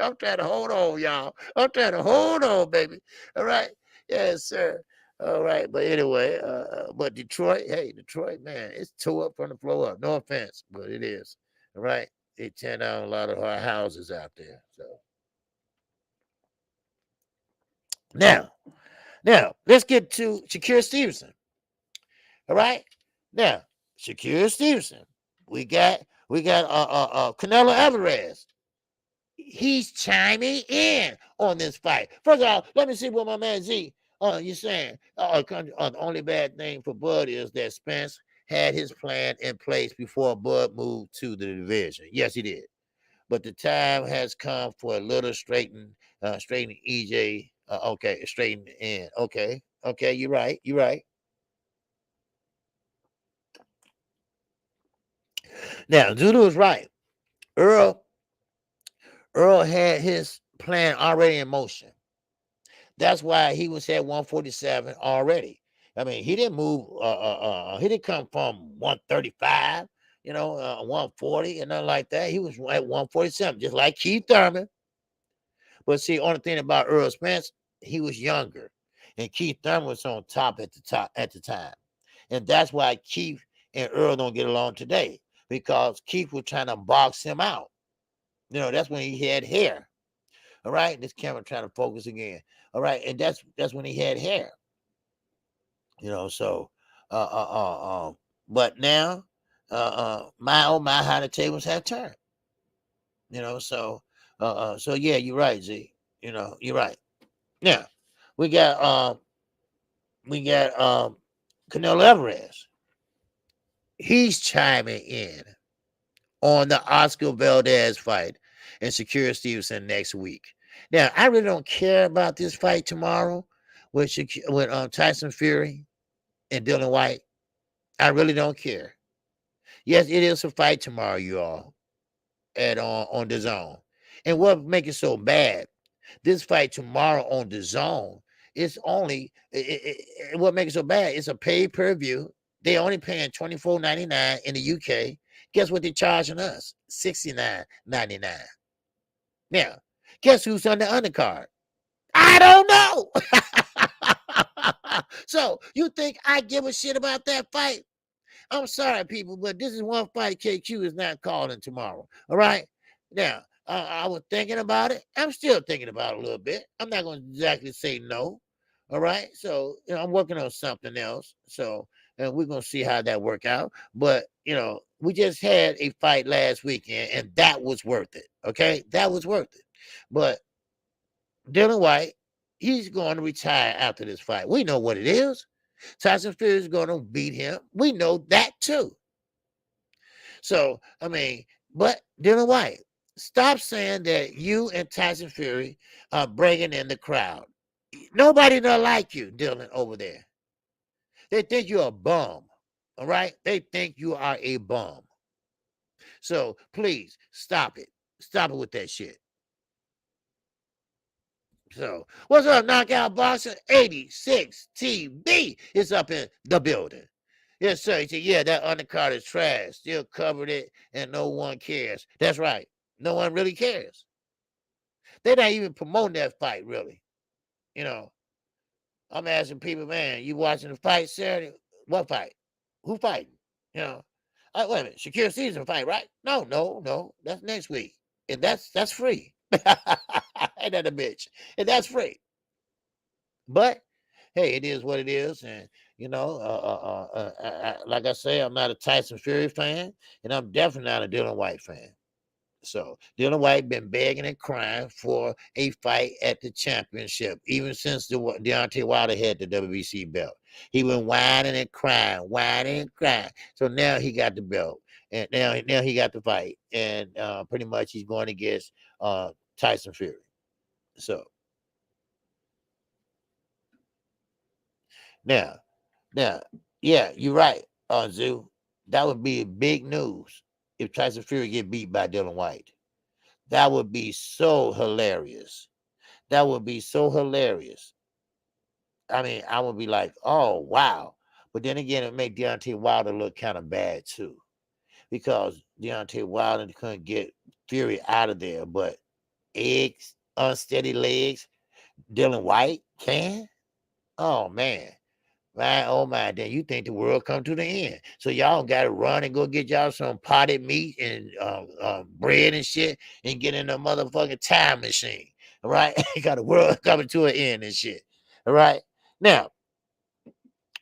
S1: I'm trying to hold on, y'all. I'm trying to hold on, baby. All right. Yes, sir. All right. But anyway, but Detroit, man, it's tore up from the floor up. No offense, but it is. All right. They tear down a lot of our houses out there. So now, let's get to Shakur Stevenson. All right. Now, Shakur Stevenson. We got Canelo Alvarez. he's chiming in on this fight. First of all, let me see what my man Z, you're saying. The only bad thing for Bud is that Spence had his plan in place before Bud moved to the division. Yes, he did. But the time has come for a little straighten EJ. Okay, straighten in. Okay, you're right. You're right. Now, Zulu is right. Earl Earl had his plan already in motion. That's why he was at 147 already. I mean, he didn't move. He didn't come from 135, 140 and nothing like that. He was at 147, just like Keith Thurman. But see, only thing about Earl Spence, he was younger, and Keith Thurman was on top at the time, and that's why Keith and Earl don't get along today because Keith was trying to box him out. That's when he had hair. All right, this camera trying to focus again. All right, and that's when he had hair. So, uh, uh, but now, my oh my, how the tables have turned. So yeah, you're right, Z. You're right. Now, we got Canelo Alvarez. He's chiming in on the Oscar Valdez fight and secure Stevenson next week. Now, I really don't care about this fight tomorrow with Tyson Fury and Dylan White. I really don't care. Yes, it is a fight tomorrow, you all, on the zone. And what makes it so bad? This fight tomorrow on the zone is only what makes it so bad. It's a pay-per-view. They only paying $24.99 in the UK. Guess what they're charging us? $69.99. Now, guess who's on the undercard? I don't know. So you think I give a shit about that fight? I'm sorry, people, but this is one fight KQ is not calling tomorrow. All right. Now, I was thinking about it. I'm still thinking about it a little bit. I'm not going to exactly say no. All right. So, I'm working on something else. So, and we're going to see how that work out. But, we just had a fight last weekend, and that was worth it. Okay. That was worth it. But Dylan White, he's going to retire after this fight. We know what it is. Tyson Fury is going to beat him. We know that too. So, I mean, but Dylan White, stop saying that you and Tyson Fury are bringing in the crowd. Nobody don't like you, Dylan, over there. They think you're a bum. All right? They think you are a bum. So please stop it. Stop it with that shit. So, what's up, Knockout Boxer? 86 TV is up in the building. Yes, sir. He said, yeah, that undercard is trash. Still covered it, and no one cares. That's right. No one really cares. They're not even promoting that fight, really. I'm asking people, man, you watching the fight Saturday? What fight? Who fighting? Wait a minute. Shakir season fight, right? No. That's next week. And that's free. Ain't that a bitch? And that's free. But hey, it is what it is, and like I say, I'm not a Tyson Fury fan, and I'm definitely not a Dylan White fan. So Dylan White been begging and crying for a fight at the championship, even since Deontay Wilder had the WBC belt. He been whining and crying. So now he got the belt, and now he got the fight, and pretty much he's going against Tyson Fury. So now, yeah, you're right, Zoo. That would be big news if Tyson Fury get beat by Dylan White. That would be so hilarious. That would be so hilarious. I mean, I would be like, oh, wow. But then again, it make Deontay Wilder look kind of bad, too. Because Deontay Wilder couldn't get Fury out of there. But unsteady legs, Dylan White can? Oh, man. My, oh my, then you think the world come to the end. So y'all got to run and go get y'all some potted meat and bread and shit and get in a motherfucking time machine. All right? You got the world coming to an end and shit. All right? Now,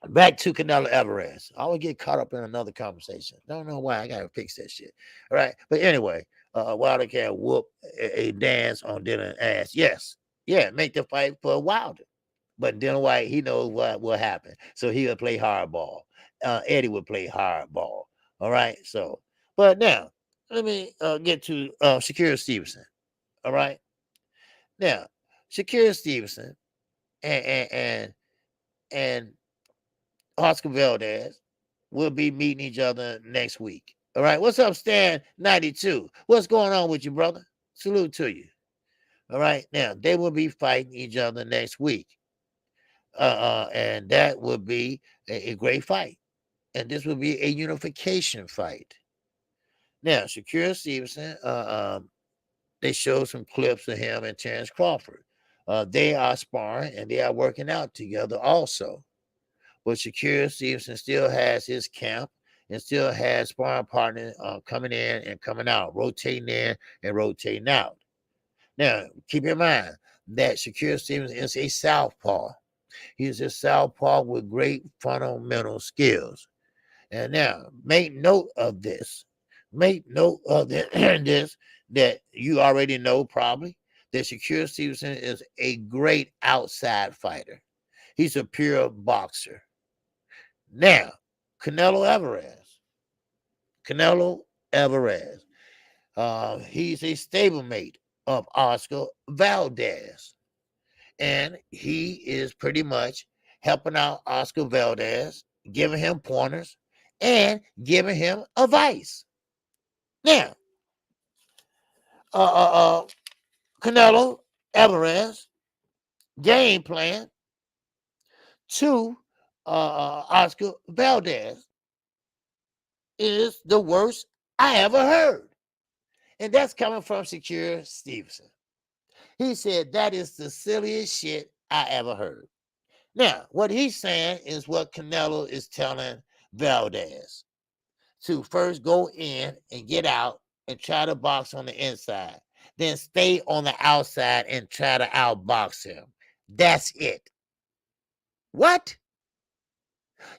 S1: back to Canelo Alvarez. I always get caught up in another conversation. Don't know why. I got to fix that shit. All right? But anyway, Wilder can whoop a dance on Dylan ass. Yes, yeah, make the fight for Wilder. But Dylan White, he knows what will happen, so he'll play hardball. Eddie will play hardball. All right. So, but now let me get to Shakira Stevenson. All right. Now, Shakira Stevenson and Oscar Valdez will be meeting each other next week. All right. What's up, Stan 92? What's going on with you, brother? Salute to you. All right. Now, they will be fighting each other next week. And that would be a great fight. And this would be a unification fight. Now, Shakira Stevenson, they showed some clips of him and Terrence Crawford. They are sparring and they are working out together also. But Shakira Stevenson still has his camp and still has sparring partners coming in and coming out, rotating in and rotating out. Now, keep in mind that Shakira Stevenson is a southpaw. He's a southpaw with great fundamental skills. And now, make note of this. Make note of this that you already know probably that Shakira Stevenson is a great outside fighter. He's a pure boxer. Now, Canelo Alvarez. He's a stablemate of Oscar Valdez. And he is pretty much helping out Oscar Valdez, giving him pointers, and giving him advice. Now, Canelo Alvarez game plan to Oscar Valdez is the worst I ever heard. And that's coming from Shakira Stevenson. He said that is the silliest shit I ever heard. Now, what he's saying is what Canelo is telling Valdez to first go in and get out and try to box on the inside, then stay on the outside and try to outbox him. That's it. What?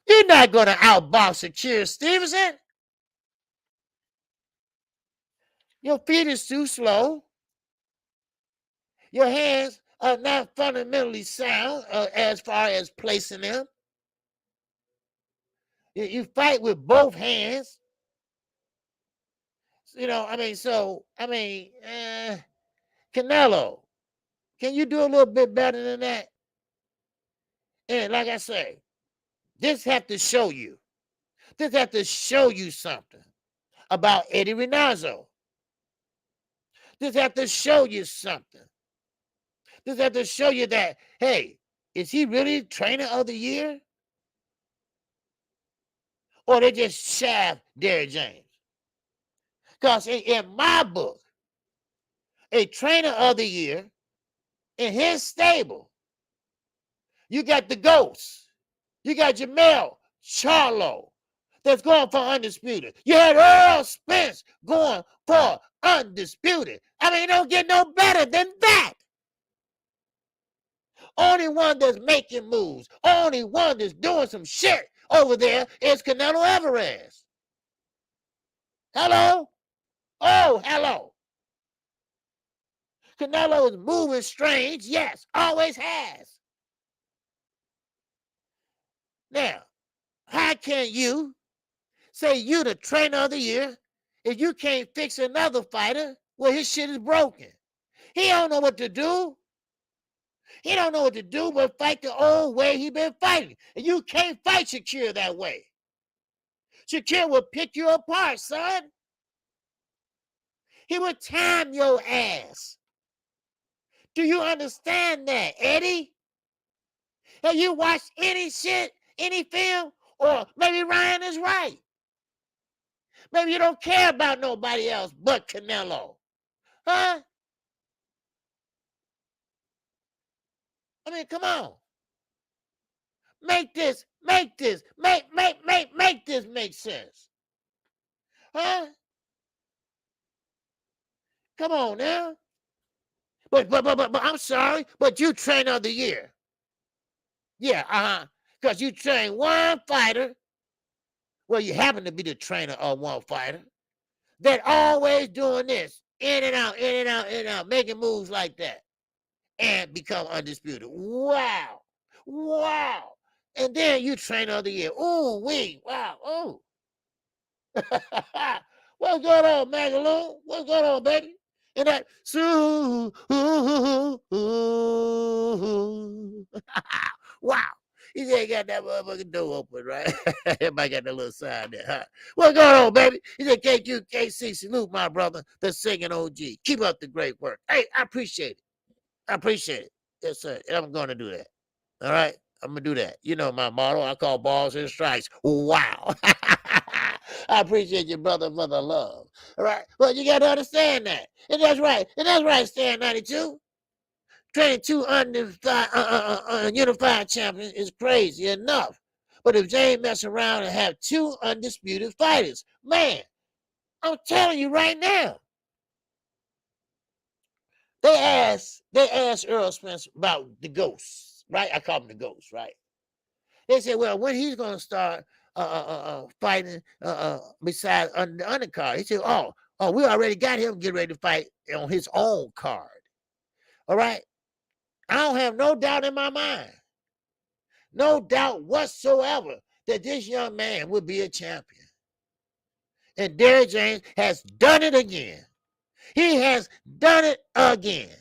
S1: You're not going to outbox Shakira Stevenson? Your feet is too slow. Your hands are not fundamentally sound as far as placing them. You fight with both hands. Canelo, can you do a little bit better than that? And like I say, this have to show you something about Eddie Reynoso. This have to show you something. This have to show you that, hey, is he really trainer of the year? Or they just shaft Derrick James? Because in my book, a trainer of the year in his stable, you got the Ghost. You got Jamel Charlo that's going for undisputed. You had Earl Spence going for undisputed. I mean, it don't get no better than that. Only one that's making moves, only one that's doing some shit over there is Canelo Alvarez. Hello? Oh, hello. Canelo is moving strange, yes, always has. Now, how can you say you the trainer of the year if you can't fix another fighter where his shit is broken? He don't know what to do. He don't know what to do but fight the old way he been fighting. And you can't fight Shakira that way. Shakira will pick you apart, son. He will time your ass. Do you understand that, Eddie? Have you watched any shit, any film? Or maybe Ryan is right. Maybe you don't care about nobody else but Canelo. Huh? I mean, come on. Make this make this make sense. Huh? Come on now. But I'm sorry, but you trainer of the year. Yeah, because you train one fighter. Well, you happen to be the trainer of one fighter that always doing this. in and out, in and out, in and out, making moves like that, and become undisputed. Wow. Wow. And then you train of the year. Ooh, wee. Wow. Oh. What's going on, Magaloon? What's going on, baby? And that wow. He said he got that motherfucking door open, right? Everybody got that little sign there, huh? What's going on, baby? He said, KQKC, salute my brother, the singing OG. Keep up the great work. Hey, I appreciate it. I appreciate it. Yes, sir. And I'm going to do that. All right? I'm going to do that. You know my motto. I call balls and strikes. Wow. I appreciate your brother, mother love. All right? Well, you got to understand that. And that's right. And that's right, Stan 92. Training two unified champions is crazy enough. But if they ain't messing around and have two undisputed fighters, man, I'm telling you right now. They asked Earl Spence about the ghosts, right? I call him the ghost, right? They said, well, when he's going to start fighting besides the undercard. He said, oh, we already got him getting ready to fight on his own card. All right? I don't have no doubt in my mind, no doubt whatsoever that this young man will be a champion. And Derrick James has done it again. He has done it again.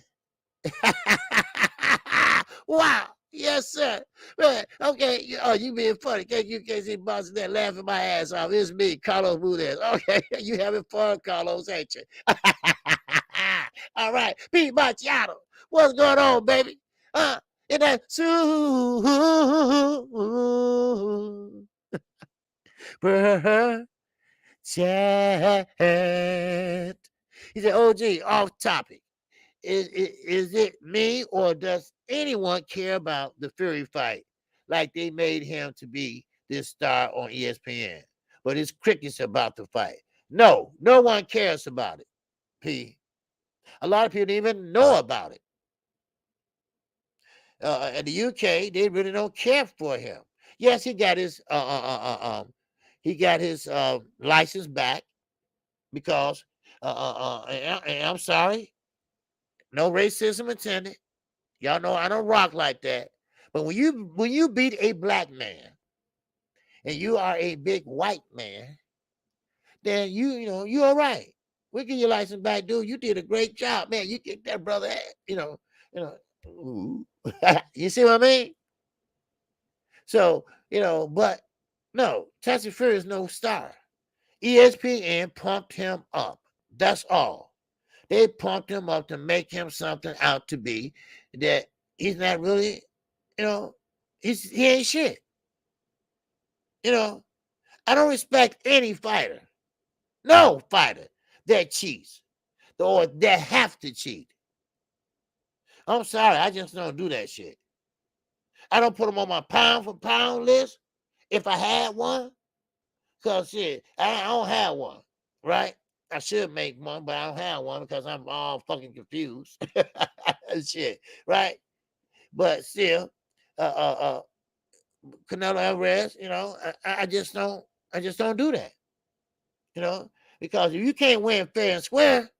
S1: Wow. Yes, sir. Man, okay. You being funny. KQKC boss there laughing my ass off. It's me, Carlos Valdez. Okay. You having fun, Carlos, ain't you? All right. Pete Machado. What's going on, baby? In that chat. He said, OG, off topic. Is it me, or does anyone care about the Fury fight like they made him to be this star on ESPN? But it's crickets about the fight. No one cares about it, P. A lot of people don't even know about it. In the UK, they really don't care for him. Yes, he got his license back because and I'm sorry, no racism intended. Y'all know I don't rock like that. But when you beat a black man and you are a big white man, then you're all right. We'll give your license back, dude. You did a great job, man. You kicked that brother ass, Ooh. You see what I mean? So, but no, Tyson Fury is no star. ESPN pumped him up. That's all. They pumped him up to make him something out to be that he's not really, he ain't shit. I don't respect any fighter. No fighter that cheats or that have to cheat. I'm sorry, I just don't do that shit. I don't put them on my pound for pound list if I had one. Because shit, I don't have one, right? I should make one, but I don't have one because I'm all fucking confused. Shit, right? But still, Canelo Alvarez, I just don't do that. Because if you can't win fair and square,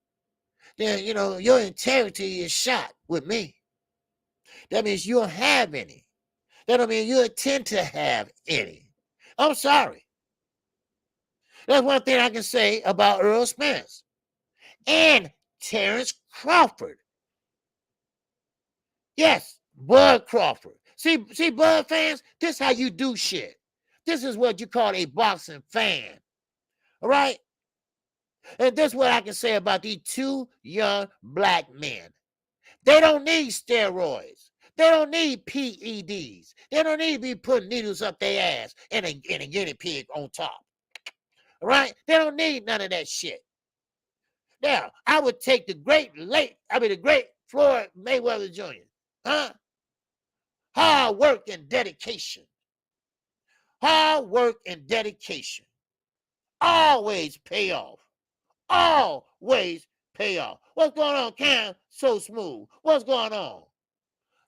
S1: then your integrity is shot with me. That means you don't have any. That don't mean you intend to have any. I'm sorry. That's one thing I can say about Earl Spence and Terrence Crawford. Yes, Bud Crawford. See, Bud fans, this is how you do shit. This is what you call a boxing fan. All right? And this is what I can say about these two young black men. They don't need steroids. They don't need PEDs. They don't need to be putting needles up their ass and a guinea pig on top. All right? They don't need none of that shit. Now, I would take the great Floyd Mayweather Jr. Huh? Hard work and dedication. Hard work and dedication always pay off. Always pay off. What's going on, Cam? So smooth. What's going on?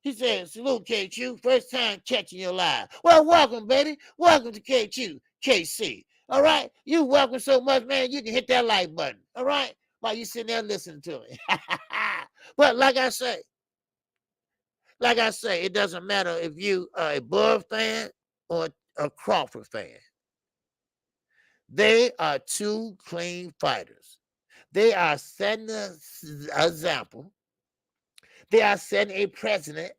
S1: He said, salute KQ. First time catching you live. Well, welcome, baby. Welcome to KQKC. All right? You welcome so much, man. You can hit that like button. All right? while you sitting there listening to me. But like I say, it doesn't matter if you are a Bud fan or a Crawford fan. They are two clean fighters. They are setting an example. They are setting a precedent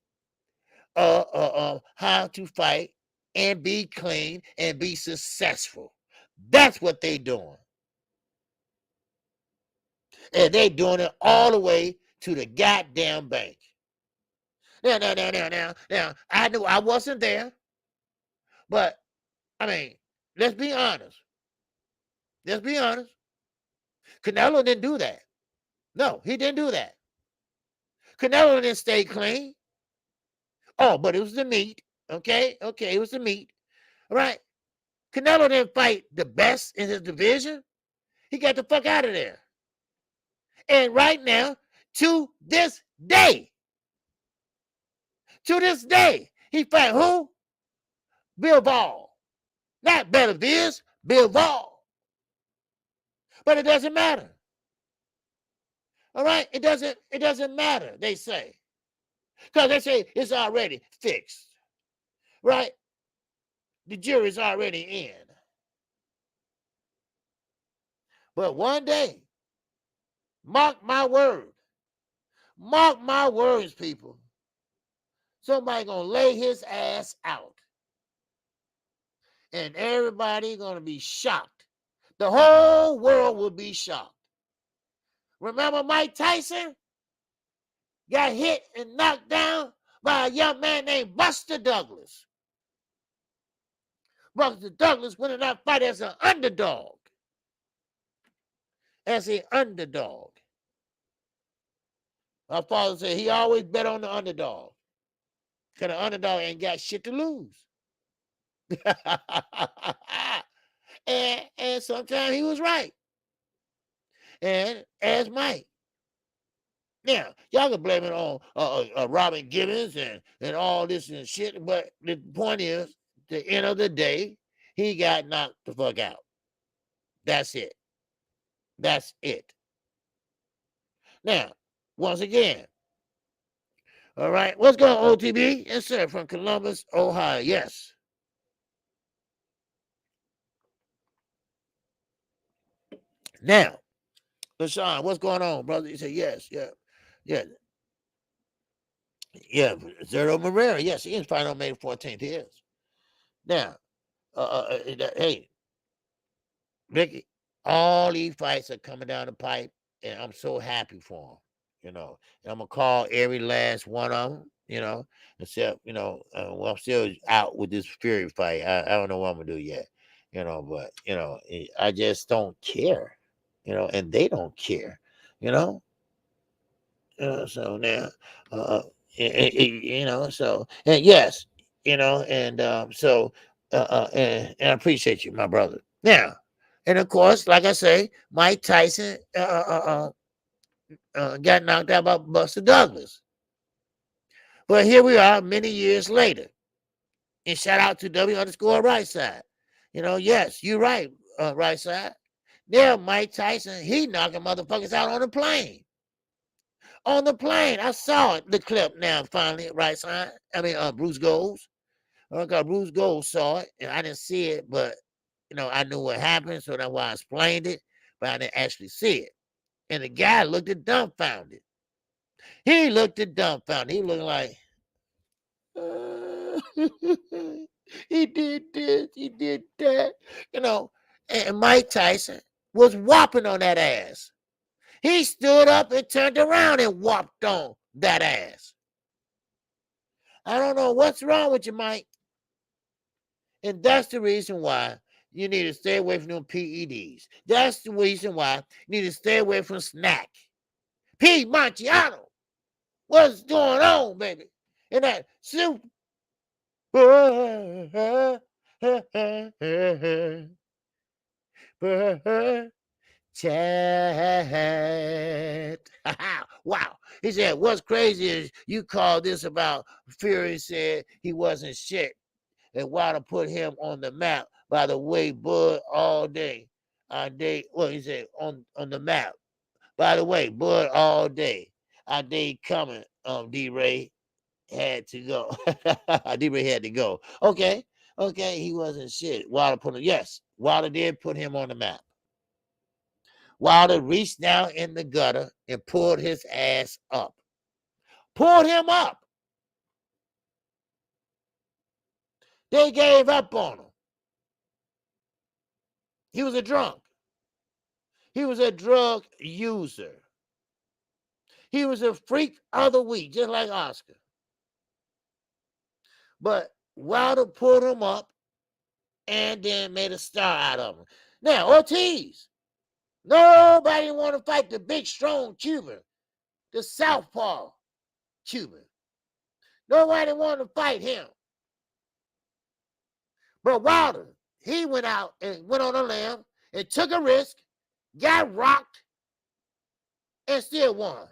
S1: of how to fight and be clean and be successful. That's what they doing. And they doing it all the way to the goddamn bank. Now, I knew I wasn't there, but I mean, let's be honest. Let's be honest. Canelo didn't do that. No, he didn't do that. Canelo didn't stay clean. Oh, but it was the meat. Okay, it was the meat. All right. Canelo didn't fight the best in his division. He got the fuck out of there. And right now, to this day, he fight who? Bilbao. Not Benavides, Bilbao. But it doesn't matter. All right? It doesn't matter, they say. Because they say it's already fixed. Right? The jury's already in. But one day, mark my word. Mark my words, people. Somebody gonna lay his ass out. And everybody gonna be shocked. The whole world will be shocked. Remember Mike Tyson? Got hit and knocked down by a young man named Buster Douglas. Buster Douglas went in that fight as an underdog. My father said he always bet on the underdog. Because the underdog ain't got shit to lose. and sometimes he was right. And as Mike. Now, y'all can blame it on Robin Gibbons and all this and shit, but the point is, at the end of the day, he got knocked the fuck out. That's it. Now, once again, all right, what's going on, OTB? Yes, sir, from Columbus, Ohio, yes. Now, LaShawn, what's going on, brother? He said, yes, yeah. Zero Morera, yes, he is fighting on May 14th, he is. Now, hey, Ricky, all these fights are coming down the pipe, and I'm so happy for them, And I'm going to call every last one of them, except, I'm still out with this Fury fight. I don't know what I'm going to do yet, but, I just don't care, and they don't care, so now, so, and yes, and so, and I appreciate you, my brother. Now, and of course, like I say, Mike Tyson got knocked out by Buster Douglas. But here we are many years later. And shout out to W_right side. Yes, you're right, right side. There, Mike Tyson, he knocking motherfuckers out on the plane. On the plane. I saw it, the clip now, finally, right side. Bruce Gold. Bruce Gold saw it, and I didn't see it, but, I knew what happened, so that's why I explained it, but I didn't actually see it. And the guy looked at dumbfounded. He looked at dumbfounded. He looked like, he did this, he did that, and Mike Tyson was whopping on that ass. He stood up and turned around and whopped on that ass. I don't know what's wrong with you, Mike. And that's the reason why you need to stay away from them PEDs. That's the reason why you need to stay away from snack. P. Montiano, what's going on, baby? And that soup. Chat. Wow. He said, what's crazy is you called this about Fury said he wasn't shit. And Wilder put him on the map. By the way, Bud all day. He said on the map. By the way, Bud all day. Our day coming, D-Ray had to go. D-Ray had to go. Okay. Okay, he wasn't shit. Wilder put him, yes, Wilder did put him on the map. Wilder reached down in the gutter and pulled his ass up. Pulled him up. They gave up on him. He was a drunk. He was a drug user. He was a freak of the week, just like Oscar. But Wilder pulled him up and then made a star out of him. Now, Ortiz. Nobody want to fight the big, strong Cuban, the southpaw Cuban. Nobody want to fight him. But Wilder, he went out and went on a limb and took a risk, got rocked, and still won.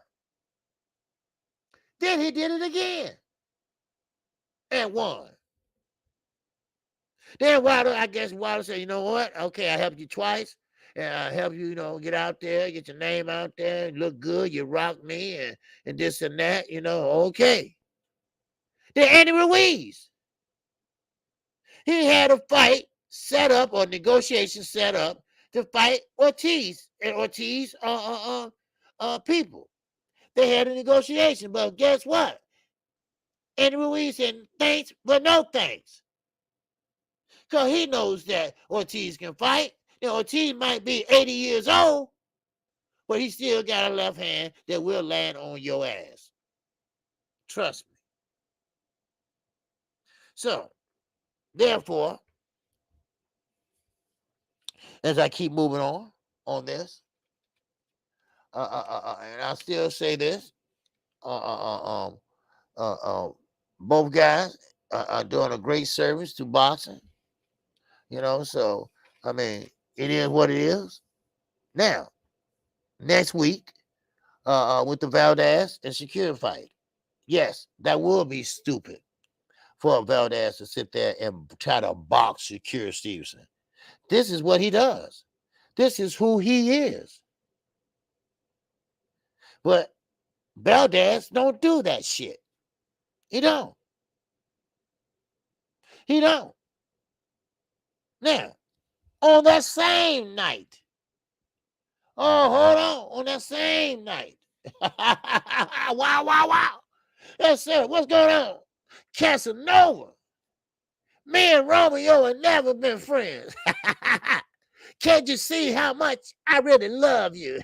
S1: Then he did it again and won. Then Wilder, I guess Wilder said, you know what? Okay, I helped you twice. And I help you, get out there, get your name out there, look good, you rock me, and this and that, okay. Then Andy Ruiz. He had a fight set up or negotiation set up to fight Ortiz and Ortiz people. They had a negotiation, but guess what? Andy Ruiz said thanks, but no thanks. Because he knows that Ortiz can fight. Ortiz might be 80 years old, but he still got a left hand that will land on your ass. Trust me. So, therefore, as I keep moving on this, and I still say this, both guys are doing a great service to boxing. So, I mean, it is what it is. Now, next week, with the Valdez and Shakir fight, yes, that will be stupid for Valdez to sit there and try to box Shakir Stevenson. This is what he does. This is who he is. But Valdez don't do that shit. He don't. He don't. Now, on that same night, on that same night, wow. Yes, sir, what's going on? Casanova. Me and Romeo have never been friends. Can't you see how much I really love you?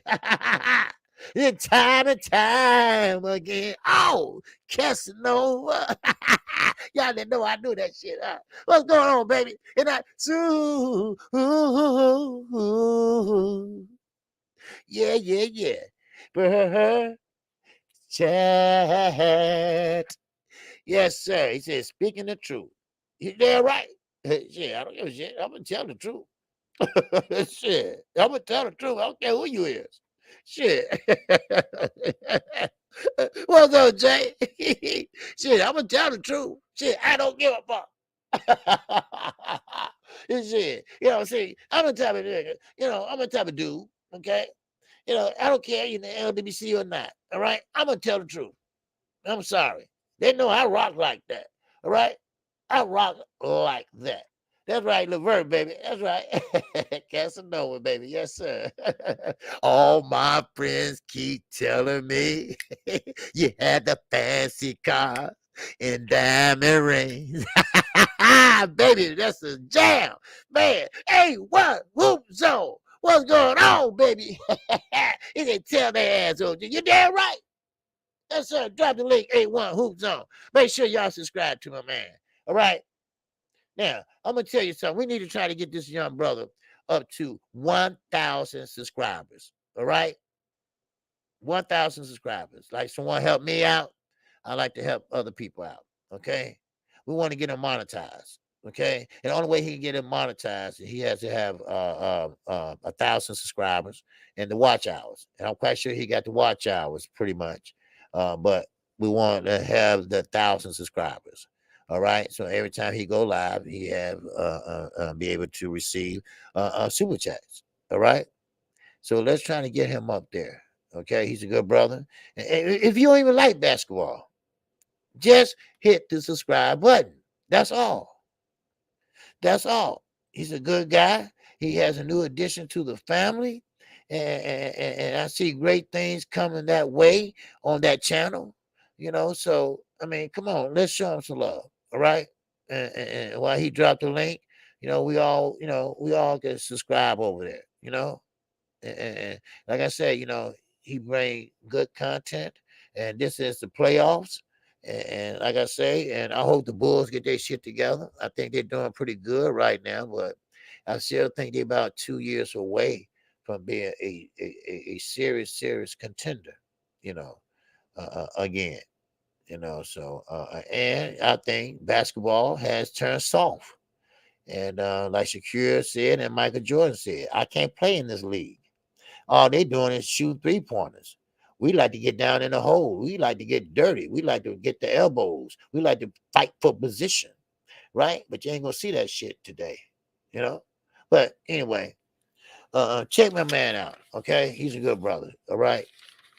S1: In time and time again. Oh, Casanova. Y'all didn't know I knew that shit. What's going on, baby? And I, yeah. For her chat. Yes, sir. He said, speaking the truth. He's there, right? Shit, I don't give a shit. I'm going to tell the truth. Shit, I'm going to tell the truth. I don't care who you is. Shit. What's up, Jay? Shit, I'm going to tell the truth. Shit, I don't give a fuck. Shit, see, I'm the type of nigga, I'm the type of dude, okay? I don't care you're in the LWC or not, all right? I'm going to tell the truth. I'm sorry. They know I rock like that, all right? I rock like that. That's right, Levert, baby. That's right. Casanova, baby. Yes, sir. All my friends keep telling me you had the fancy car and diamond rings. Baby, that's a jam. Man, hey, what? Whoop zone. What's going on, baby? You can tell their ass, you damn right. Yes, sir. Drop the link, A1 Hoop Zone. Make sure y'all subscribe to my man. All right? Now, I'm going to tell you something. We need to try to get this young brother up to 1,000 subscribers. All right? 1,000 subscribers. Like someone help me out, I like to help other people out. Okay? We want to get him monetized. Okay? And the only way he can get him monetized, he has to have 1,000 subscribers and the watch hours. And I'm quite sure he got the watch hours pretty much. But we want to have the 1,000 subscribers. All right. So every time he go live, he have be able to receive super chats. All right. So let's try to get him up there. Okay, he's a good brother. And if you don't even like basketball, just hit the subscribe button. That's all. That's all. He's a good guy. He has a new addition to the family. And I see great things coming that way on that channel. So I mean, come on, let's show him some love. All right. And while he dropped the link, we all can subscribe over there, and like I said, he bring good content, and this is the playoffs. And like I say, and I hope the Bulls get their shit together. I think they're doing pretty good right now, but I still think they're about 2 years away from being a serious contender, you know, again, and I think basketball has turned soft. And like Shakira said and Michael Jordan said, I can't play in this league. All they doing is shoot 3-pointers. We like to get down in the hole. We like to get dirty. We like to get the elbows. We like to fight for position, right? But you ain't gonna see that shit today, you know. But anyway, check my man out. Okay, he's a good brother. All right.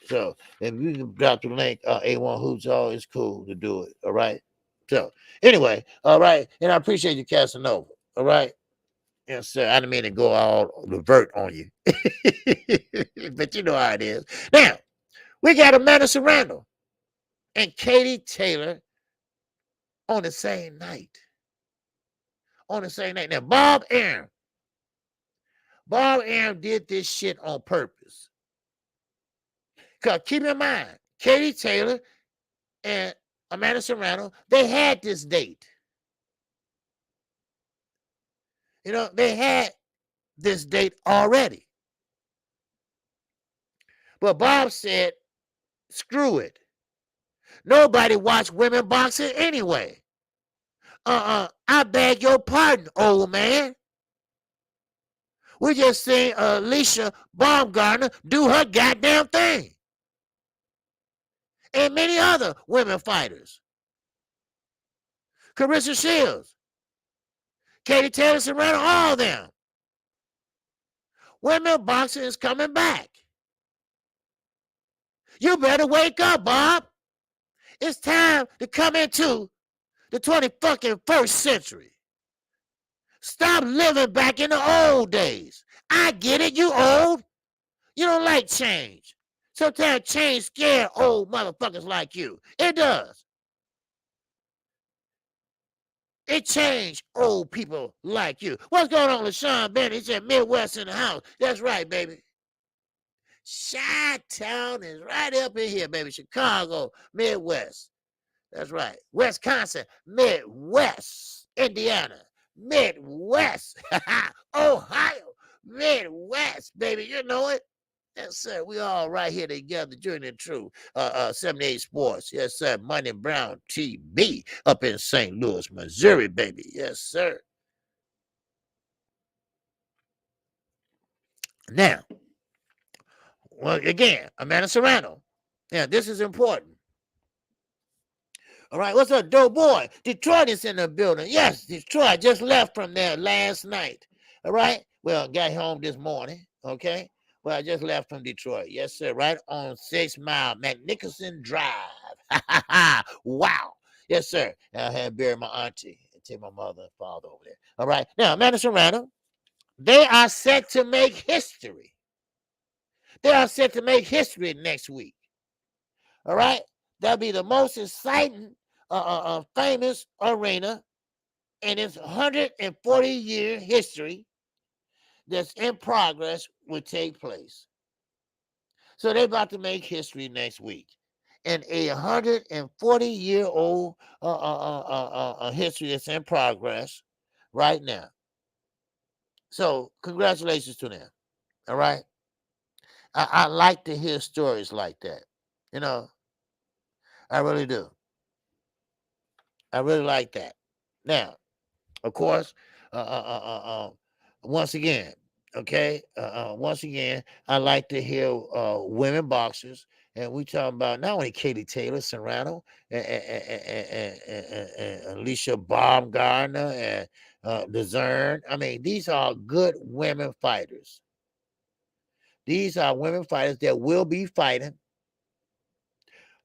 S1: So if you can drop the link, A1 Hoops, always cool to do it. All right. So anyway, all right, and I appreciate you, Casanova. All right. Yes, sir. I didn't mean to go all revert on you. But you know how it is. Now, we got Amanda Serrano and Katie Taylor on the same night. On the same night. Now, Bob Arum did this shit on purpose. Because keep in mind, Katie Taylor and Amanda Serrano, they had this date. They had this date already. But Bob said, screw it. Nobody watched women boxing anyway. I beg your pardon, old man. We just seen Alicia Baumgartner do her goddamn thing. And many other women fighters. Carissa Shields, Katie Taylor Serrano, all of them. Women boxing is coming back. You better wake up, Bob. It's time to come into the 21st century. Stop living back in the old days. I get it, you old. You don't like change. Sometimes change scare old motherfuckers like you. It does. It changed old people like you. What's going on with Sean Bennett? He said Midwest in the house. That's right, baby. Chi-Town is right up in here, baby. Chicago, Midwest. That's right. Wisconsin, Midwest. Indiana, Midwest. Ohio, Midwest, baby. You know it. Yes, sir. We all right here together during the true 78 Sports. Yes, sir. Money Brown TV up in St. Louis, Missouri, baby. Yes, sir. Now, well, again, Amanda Serrano. Now, this is important. All right, what's up, dope boy? Detroit is in the building. Yes, Detroit. I just left from there last night. All right. Well, got home this morning. Okay. Well, I just left from Detroit. Yes, sir. Right on 6 Mile, Magnificent Drive. Wow. Yes, sir. I had buried my auntie and take my mother and father over there. All right. Now, Amanda Serrano, they are set to make history. They are set to make history next week. All right. That'll be the most exciting, famous arena in its 140-year history that's in progress will take place. So they're about to make history next week. And a 140-year-old history that's in progress right now. So congratulations to them. All right. I like to hear stories like that. I really do. I really like that. Now, of course, once again, okay, once again, I like to hear women boxers, and we talking about not only Katie Taylor Serrano and Alicia Baumgartner and DeZern. I mean, these are good women fighters. These are women fighters that will be fighting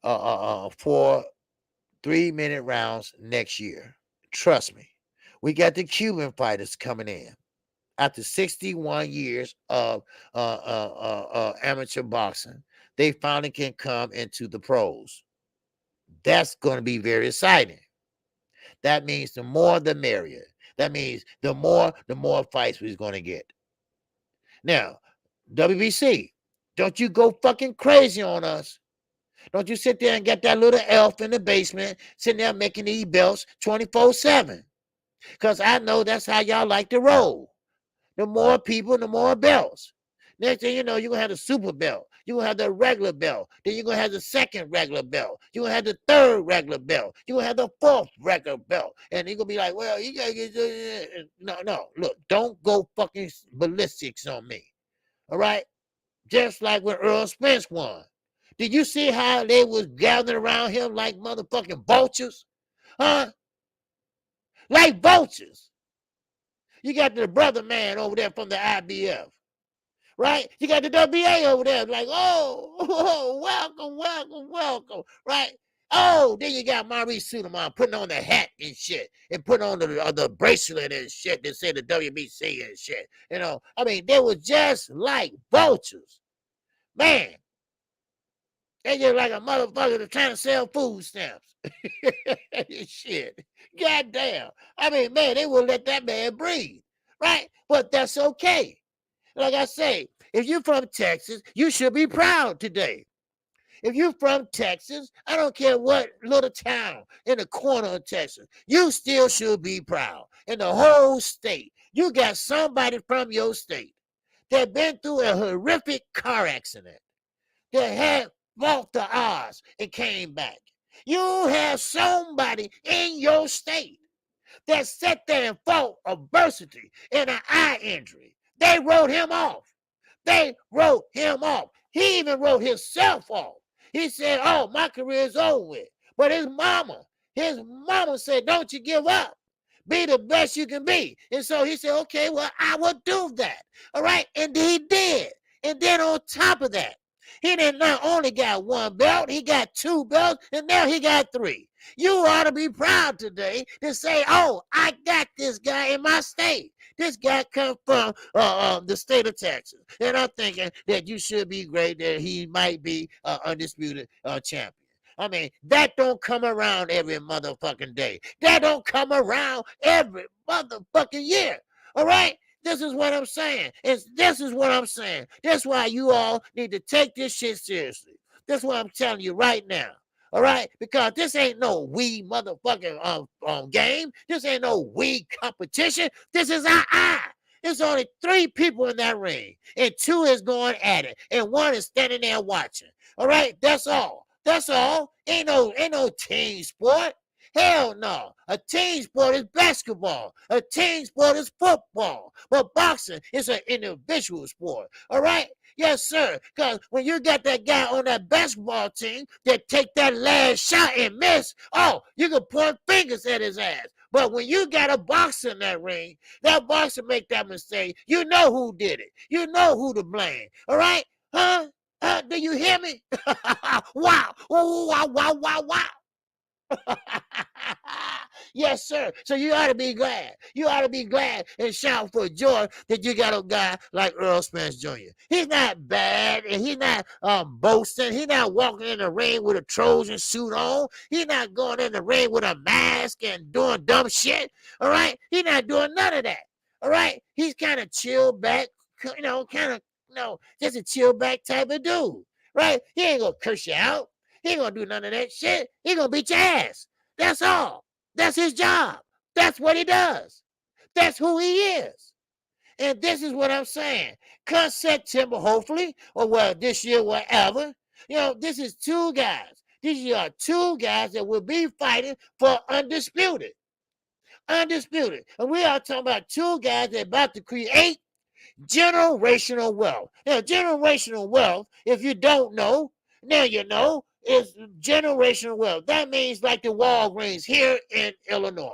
S1: for 3-minute rounds next year. Trust me. We got the Cuban fighters coming in after 61 years of amateur boxing. They finally can come into the pros. That's going to be very exciting. That means the more the merrier. That means the more fights we're going to get. Now, WBC, don't you go fucking crazy on us. Don't you sit there and get that little elf in the basement sitting there making these belts 24/7. Because I know that's how y'all like to roll. The more people, the more belts. Next thing you know, you're going to have the super belt. You're going to have the regular belt. Then you're going to have the second regular belt. You're going to have the third regular belt. You're going to have the fourth regular belt. And you're going to be like, well, you got to get... No. Look, don't go fucking ballistics on me. All right? Just like when Earl Spence won. Did you see how they was gathering around him like motherfucking vultures? Huh? Like vultures. You got the brother man over there from the IBF, right? You got the WBA over there, like, oh, welcome, right? Oh, then you got Maurice Suleiman putting on the hat and shit, and putting on the bracelet and shit that said the WBC and shit. You know, I mean, they were just like vultures, man. They just like a motherfucker that's trying to sell food stamps. Shit. Goddamn. I mean, man, they will let that man breathe. Right? But that's okay. Like I say, if you're from Texas, you should be proud today. If you're from Texas, I don't care what little town in the corner of Texas, you still should be proud. In the whole state, you got somebody from your state that been through a horrific car accident, that had fought the odds and came back. You have somebody in your state that sat there and fought adversity and an eye injury. They wrote him off. He even wrote himself off. He said, oh, my career is over with. But his mama said, don't you give up. Be the best you can be. And so he said, okay, well, I will do that. All right. And he did. And then on top of that, he didn't not only got one belt, he got two belts, and now he got three. You ought to be proud today to say, oh, I got this guy in my state. This guy come from the state of Texas. And I'm thinking that you should be great, that he might be undisputed champion. I mean, that don't come around every motherfucking day. That don't come around every motherfucking year. All right? This is what I'm saying. This is what I'm saying. That's why you all need to take this shit seriously. That's what I'm telling you right now. All right? Because this ain't no wee motherfucking game. This ain't no wee competition. This is our eye. There's only 3 people in that ring, and 2 is going at it, and 1 is standing there watching. All right? That's all. That's all. Ain't no team sport. Hell no. A team sport is basketball. A team sport is football. But boxing is an individual sport. All right? Yes, sir. Because when you got that guy on that basketball team that take that last shot and miss, oh, you can point fingers at his ass. But when you got a boxer in that ring, that boxer make that mistake, you know who did it. You know who to blame. All right? Huh? Do you hear me? Wow. Wow. Yes, sir. So you ought to be glad. You ought to be glad and shout for joy that you got a guy like Earl Spence Jr. He's not bad, and he's not boasting. He's not walking in the ring with a Trojan suit on. He's not going in the ring with a mask and doing dumb shit. All right? He's not doing none of that. All right? He's kind of chill back, just a chill back type of dude. Right? He ain't going to curse you out. He ain't gonna do none of that shit. He gonna beat your ass. That's all. That's his job. That's what he does. That's who he is. And this is what I'm saying. Come September, hopefully, or well, this year, whatever. This is 2 guys. These are 2 guys that will be fighting for undisputed. Undisputed. And we are talking about 2 guys that are about to create generational wealth. Now, generational wealth, if you don't know, now you know, is generational wealth. That means like the Walgreens here in Illinois.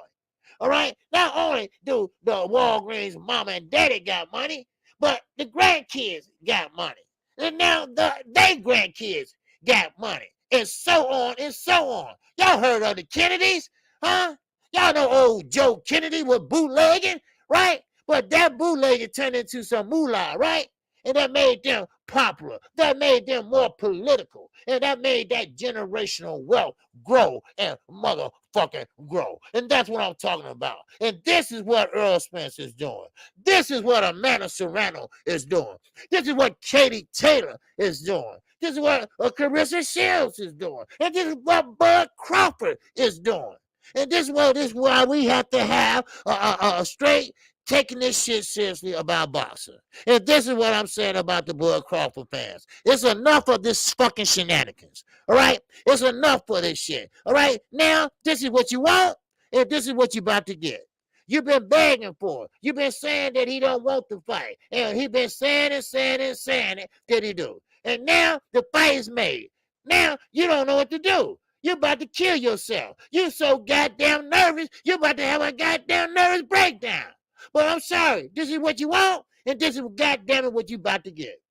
S1: All right? Not only do the Walgreens mama and daddy got money, but the grandkids got money. And now they grandkids got money. And so on and so on. Y'all heard of the Kennedys, huh? Y'all know old Joe Kennedy was bootlegging, right? But that bootlegging turned into some moolah, right? And that made them popular. That made them more political. And that made that generational wealth grow and motherfucking grow. And that's what I'm talking about. And this is what Earl Spence is doing. This is what Amanda Serrano is doing. This is what Katie Taylor is doing. This is what Carissa Shields is doing. And this is what Bud Crawford is doing. And this is why we have to have a straight taking this shit seriously about boxing. And this is what I'm saying about the Bud Crawford fans. It's enough of this fucking shenanigans. All right? It's enough for this shit. All right? Now, this is what you want, and this is what you're about to get. You've been begging for it. You've been saying that he don't want to fight. And he been saying it that he do. And now the fight is made. Now you don't know what to do. You're about to kill yourself. You're so goddamn nervous, you're about to have a goddamn nervous breakdown. But I'm sorry, this is what you want, and this is goddamn it what you about to get.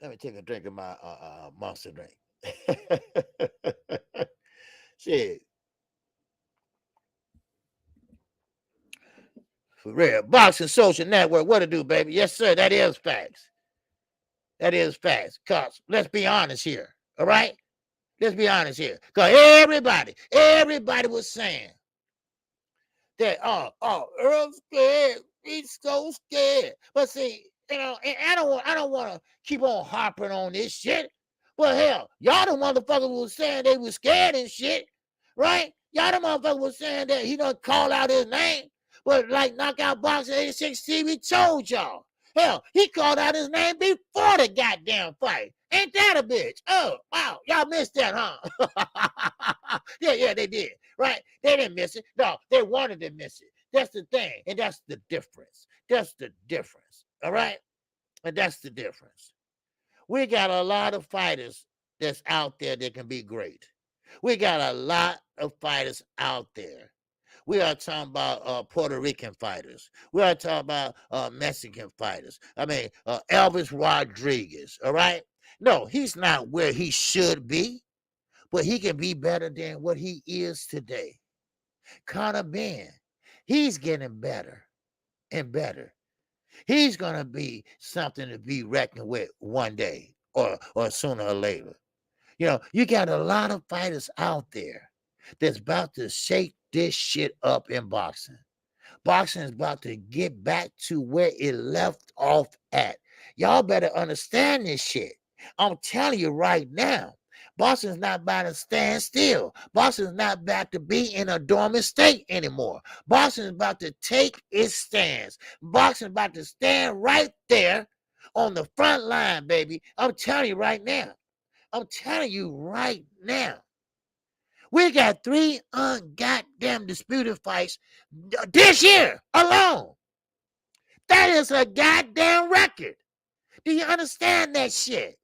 S1: Let me take a drink of my monster drink. Shit. For real. Boxing Social Network, what to do, baby? Yes, sir, that is facts. That is facts. Because let's be honest here, all right? Let's be honest here. Because everybody was saying that, Earl's scared. He's so scared. But see, you know, and I don't want to keep on harping on this shit. Well, hell, y'all the motherfuckers was saying they was scared and shit, right? Y'all the motherfuckers was saying that he done call out his name. But like Knockout Boxing 86 TV told y'all. Hell, he called out his name before the goddamn fight. Ain't that a bitch? Oh, wow. Y'all missed that, huh? yeah, they did. Right? They didn't miss it. No, they wanted to miss it. That's the thing. And that's the difference. That's the difference. All right? And that's the difference. We got a lot of fighters that's out there that can be great. We got a lot of fighters out there. We are talking about Puerto Rican fighters. We are talking about Mexican fighters. I mean, Elvis Rodriguez, all right? No, he's not where he should be, but he can be better than what he is today. Conor Ben, he's getting better and better. He's going to be something to be reckoned with one day or sooner or later. You know, you got a lot of fighters out there that's about to shake this shit up in boxing. Boxing is about to get back to where it left off at. Y'all better understand this shit. I'm telling you right now, boxing is not about to stand still. Boxing is not about to be in a dormant state anymore. Boxing is about to take its stance. Boxing is about to stand right there on the front line, baby. I'm telling you right now. I'm telling you right now. We got 3 ungoddamn disputed fights this year alone. That is a goddamn record. Do you understand that shit?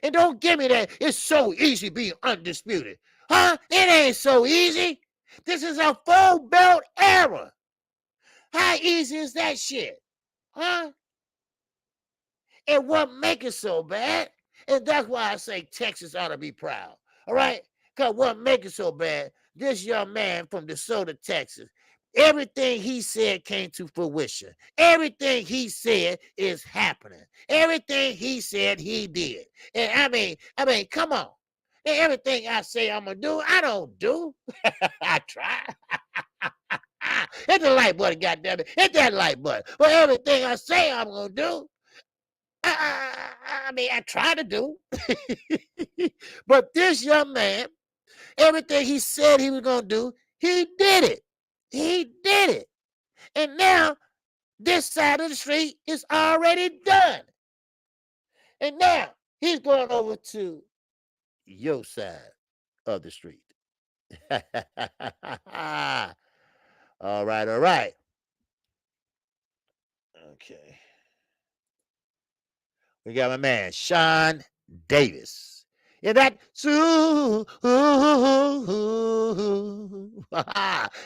S1: And don't give me that it's so easy being undisputed. Huh? It ain't so easy. This is a full belt era. How easy is that shit? Huh? And what makes it so bad? And that's why I say Texas ought to be proud. All right? Because what makes it so bad, this young man from DeSoto, Texas, everything he said came to fruition. Everything he said is happening. Everything he said, he did. And I mean, come on. And everything I say I'm going to do, I don't do. I try. Hit the like button, goddammit. Hit that like button. But everything I say I'm going to do, I try to do. But this young man, everything he said he was going to do, he did it. He did it. And now, this side of the street is already done. And now, he's going over to your side of the street. All right. Okay. We got my man, Sean Davis. Yeah, that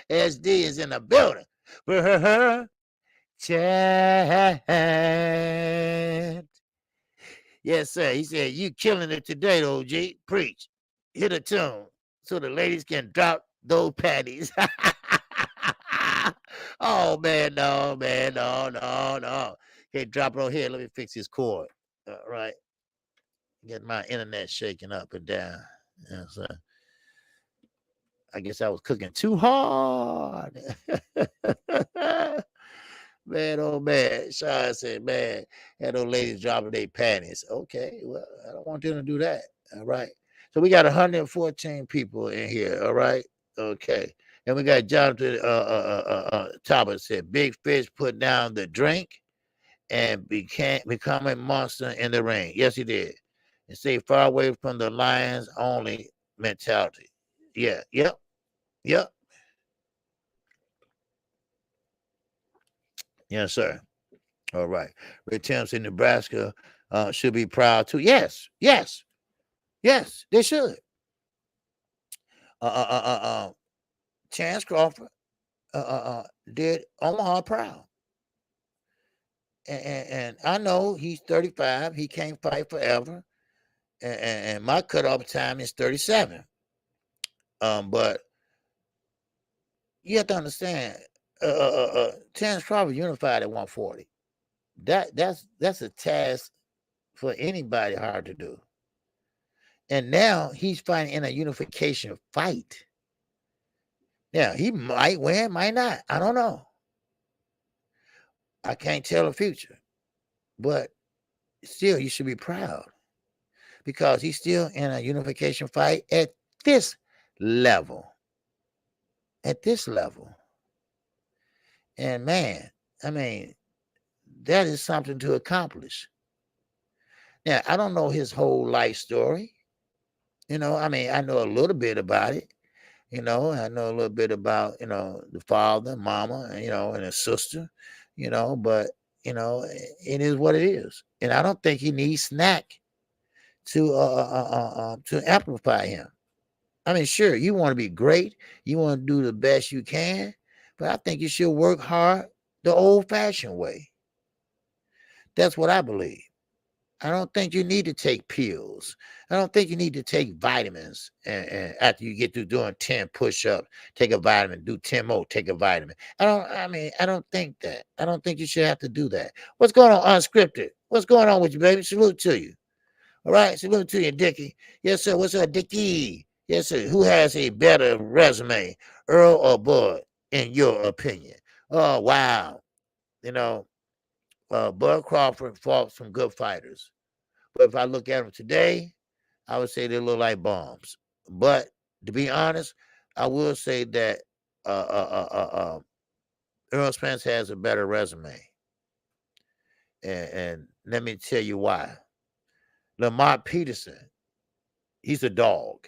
S1: SD is in the building. chant. Yes, sir. He said, you killing it today, OG. Preach. Hit a tune so the ladies can drop those panties. Oh, man, no, man, no, no, no. Can't drop it on here. Let me fix his cord. All right. Get my internet shaking up and down. Yes, sir. I guess I was cooking too hard. Man, oh man. Sean said, man, had those ladies dropping their panties. Okay, well, I don't want them to do that. All right. So we got 114 people in here. All right. Okay. And we got Jonathan Talbot said, big fish put down the drink and become a monster in the ring. Yes, he did. And stay far away from the lions only mentality. Yeah. Yep. Yep. Yes, sir. All right. Red Timms in Nebraska should be proud too. Yes, yes, yes, they should. Chance Crawford did Omaha proud. And I know he's 35. He can't fight forever. And my cutoff time is 37. But you have to understand, Chance Crawford unified at 140. That's a task for anybody hard to do. And now he's fighting in a unification fight. Now, he might win, might not. I don't know. I can't tell the future. But still, you should be proud because he's still in a unification fight at this level. At this level. And man, I mean, that is something to accomplish. Now, I don't know his whole life story. I mean, I know a little bit about it. I know a little bit about, the father, mama, and his sister, but, it is what it is. And I don't think he needs snack to amplify him. I mean, sure, you want to be great. You want to do the best you can, but I think you should work hard the old fashioned way. That's what I believe. I don't think you need to take pills. I don't think you need to take vitamins. And after you get through doing 10 push-ups, take a vitamin, do 10 more, take a vitamin. I don't think that. I don't think you should have to do that. What's going on, unscripted? What's going on with you, baby? Salute to you. All right, salute to you, Dickie. Yes, sir. What's up, Dickie? Yes, sir. Who has a better resume, Earl or Bud, in your opinion? Oh, wow. Bud Crawford fought some good fighters. But if I look at them today, I would say they look like bombs. But to be honest, I will say that Earl Spence has a better resume. And let me tell you why. Lamont Peterson, he's a dog.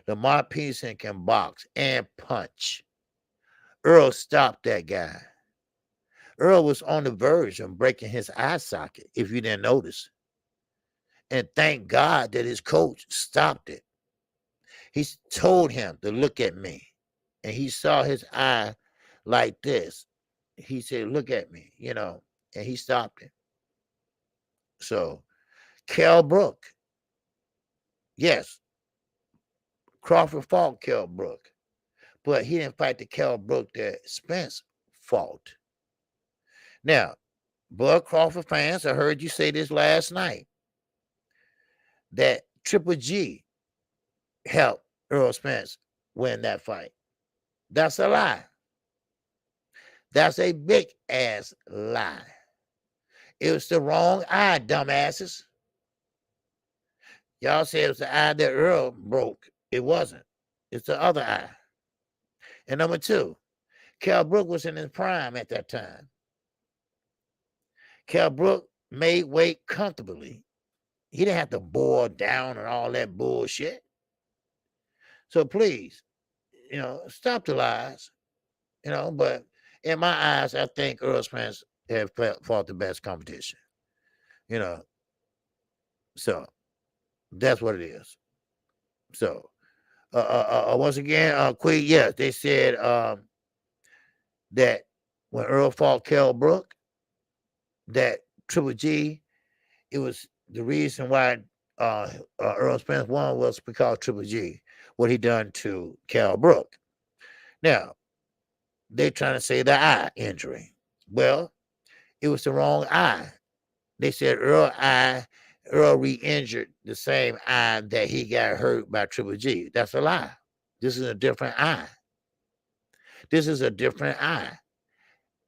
S1: Lamont Peterson can box and punch. Earl stopped that guy. Earl was on the verge of breaking his eye socket, if you didn't notice. And thank God that his coach stopped it. He told him to look at me. And he saw his eye like this. He said, look at me, and he stopped it. So, Kell Brook. Yes, Crawford fought Kell Brook. But he didn't fight the Kell Brook that Spence fought. Now, Bud Crawford fans, I heard you say this last night, that Triple G helped Earl Spence win that fight. That's a lie. That's a big ass lie. It was the wrong eye, dumbasses. Y'all said it was the eye that Earl broke. It wasn't. It's the other eye. And number two, Kell Brook was in his prime at that time. Kell Brook made weight comfortably. He didn't have to boil down and all that bullshit. So please, stop the lies. But in my eyes, I think Earl Spence have fought the best competition. So that's what it is. So once again, quick, yes, they said that when Earl fought Kell Brook, that Triple G, it was the reason why Earl Spence won was because Triple G, what he done to Kell Brook. Now, they're trying to say the eye injury. Well, it was the wrong eye. They said Earl re-injured the same eye that he got hurt by Triple G. That's a lie. This is a different eye. This is a different eye.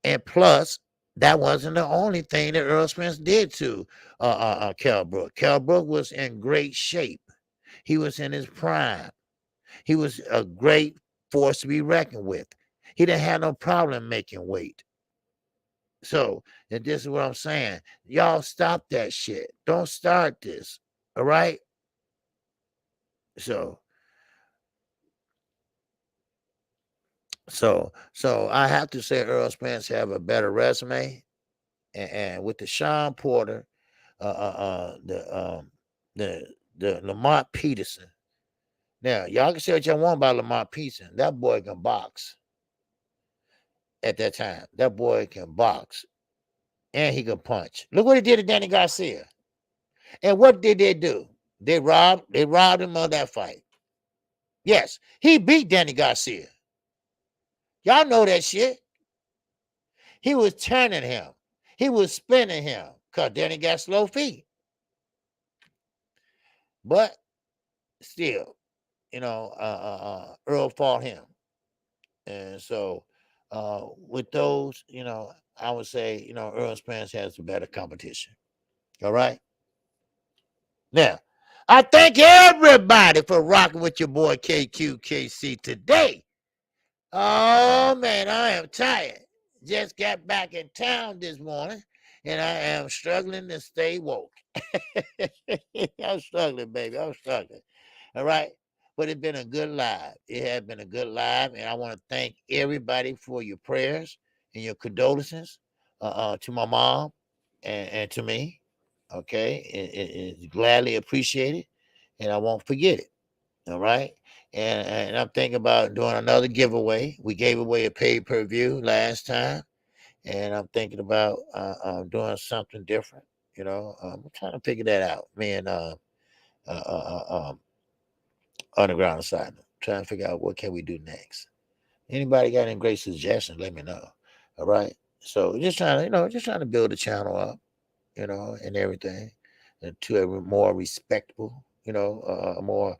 S1: And plus, that wasn't the only thing that Earl Spence did to Kell Brook. Kell Brook was in great shape. He was in his prime. He was a great force to be reckoned with. He didn't have no problem making weight. So, and this is what I'm saying. Y'all stop that shit. Don't start this. All right? So I have to say Earl Spence have a better resume. And with the Sean Porter, the Lamont Peterson. Now, y'all can say what y'all want about Lamont Peterson. That boy can box. At that time, that boy can box. And he can punch. Look what he did to Danny Garcia. And what did they do? They robbed him of that fight. Yes, he beat Danny Garcia. Y'all know that shit. He was turning him. He was spinning him because Danny got slow feet. But still, Earl fought him. And so with those, I would say, Earl Spence has the better competition. All right? Now, I thank everybody for rocking with your boy KQKC today. Oh, man, I am tired. Just got back in town this morning, and I am struggling to stay woke. I'm struggling, baby. I'm struggling. All right? But it's been a good live. It has been a good live, and I want to thank everybody for your prayers and your condolences to my mom and to me. Okay? It's gladly appreciated, and I won't forget it. All right. And I'm thinking about doing another giveaway. We gave away a pay-per-view last time, and I'm thinking about doing something different. I'm trying to figure that out. Me and Underground Asylum, trying to figure out what can we do next. Anybody got any great suggestions? Let me know. All right. So just trying to build the channel up, and everything, to a more respectable, more,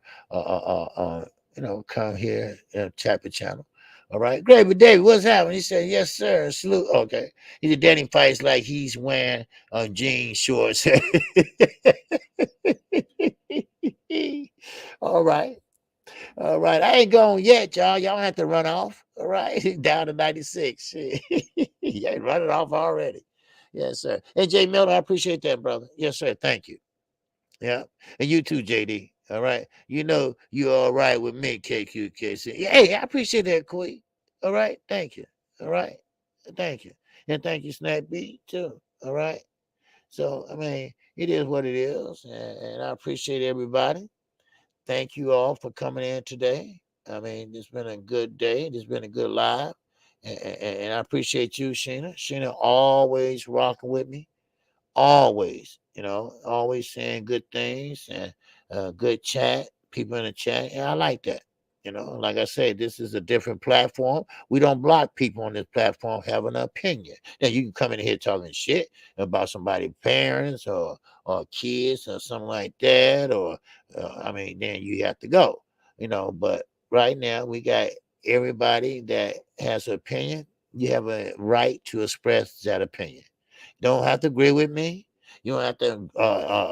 S1: come here and tap the channel. All right. Great, but David, what's happening? He said, yes, sir. Salute. Okay. He said, Danny fights like he's wearing jean shorts. All right. All right. I ain't gone yet, y'all. Y'all have to run off. All right. Down to 96. You ain't running off already. Yes, sir. Hey, Jay Miller, I appreciate that, brother. Yes, sir. Thank you. Yeah. And you too, JD. All right. You're all right with me, KQKC. Hey, I appreciate that, Queen. All right. Thank you. All right. Thank you. And thank you, Snap B, too. All right. So, I mean, it is what it is. And I appreciate everybody. Thank you all for coming in today. I mean, it's been a good day. It's been a good live. And I appreciate you, Sheena. Sheena always rocking with me. Always, always saying good things and good chat, people in the chat. And I like that. Like I said, this is a different platform. We don't block people on this platform having an opinion. Now, you can come in here talking shit about somebody's parents or kids or something like that. Or, then you have to go, But right now, we got everybody that has an opinion. You have a right to express that opinion. You don't have to agree with me. You don't have to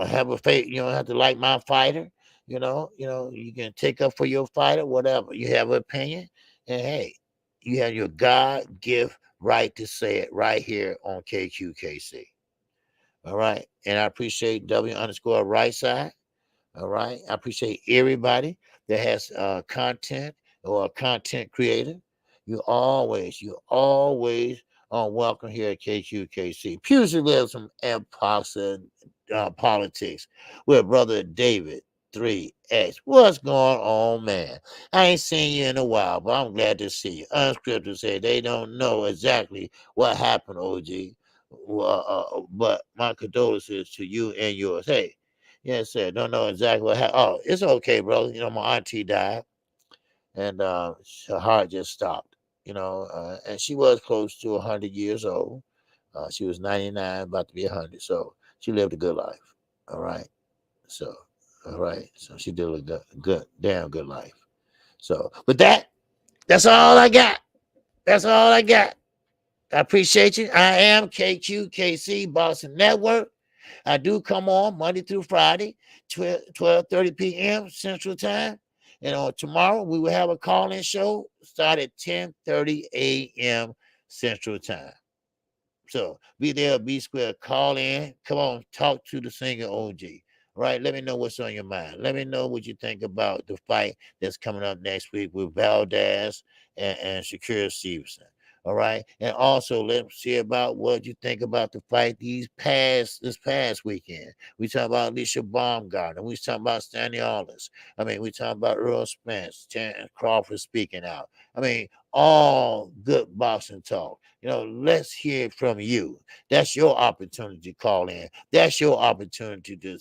S1: have a faith. You don't have to like my fighter. You can take up for your fighter, whatever. You have an opinion, and hey, you have your God gift right to say it right here on KQKC. All right, and I appreciate W_right side. All right, I appreciate everybody that has content or a content creator. You always are welcome here at KQKC. Pugilism and politics with Brother David. 3X. What's going on, man? I ain't seen you in a while, but I'm glad to see you. Unscripted say they don't know exactly what happened, OG. But my condolences to you and yours. Hey, yes, sir. Don't know exactly what happened. Oh, it's okay, brother. You know, my auntie died, and her heart just stopped. And she was close to 100 years old. She was 99, about to be 100. So she lived a good life. All right. So, all right. So she did a damn good life. So, with that, that's all I got. That's all I got. I appreciate you. I am KQKC Boston Network. I do come on Monday through Friday, 12:30 p.m. Central Time. And on tomorrow, we will have a call-in show start at 10:30 a.m. Central Time. So be there, be square, call in. Come on, talk to the singer OG. Right? Let me know what's on your mind. Let me know what you think about the fight that's coming up next week with Valdez and Shakira Stevenson. All right. And also let's see about what you think about the fight this past weekend. We talk about Alicia Baumgartner. We talking about Stanley Aldis. We talking about Earl Spence, Crawford speaking out. All good boxing talk. Let's hear it from you. That's your opportunity to call in. That's your opportunity to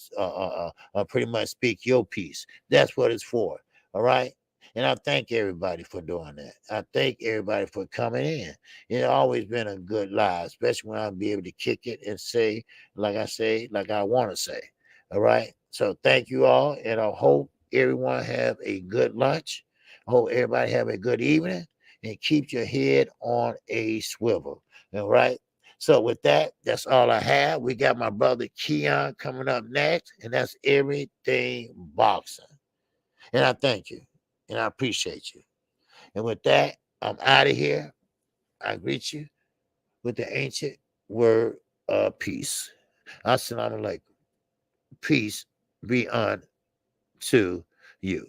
S1: pretty much speak your piece. That's what it's for. All right. And I thank everybody for doing that. I thank everybody for coming in. It's always been a good live, especially when I'll be able to kick it and say, like I want to say. All right. So thank you all. And I hope everyone have a good lunch. I hope everybody have a good evening and keep your head on a swivel. All right. So with that, that's all I have. We got my brother Keon coming up next, and that's everything boxing. And I thank you, and I appreciate you. And with that, I'm out of here. I greet you with the ancient word of peace. Assalamu alaikum. Peace be unto you.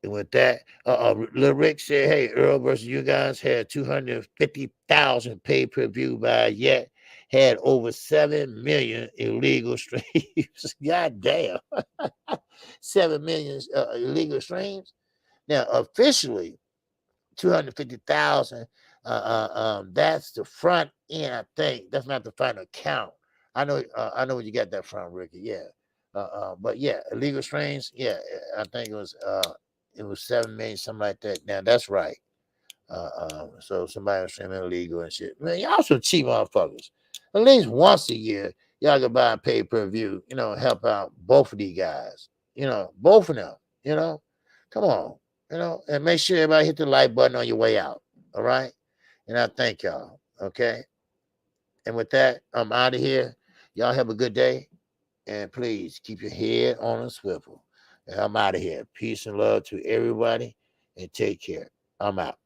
S1: And with that, Lil Rick said, hey, Earl versus you guys had 250,000 pay-per-view buys, yet had over 7 million illegal streams. God damn. 7 million illegal streams. Now, officially, 250,000. That's the front end, I think. That's not the final count. I know where you got that from, Ricky. Yeah. But yeah, illegal strains. Yeah, I think it was 7 million, something like that. Now that's right. So somebody was streaming illegal and shit. Man, y'all some cheap motherfuckers. At least once a year, y'all can buy a pay-per-view, help out both of these guys. Both of them, Come on, and make sure everybody hit the like button on your way out. All right. And I thank y'all. Okay. And with that, I'm out of here. Y'all have a good day. And please keep your head on a swivel. And I'm out of here. Peace and love to everybody. And take care. I'm out.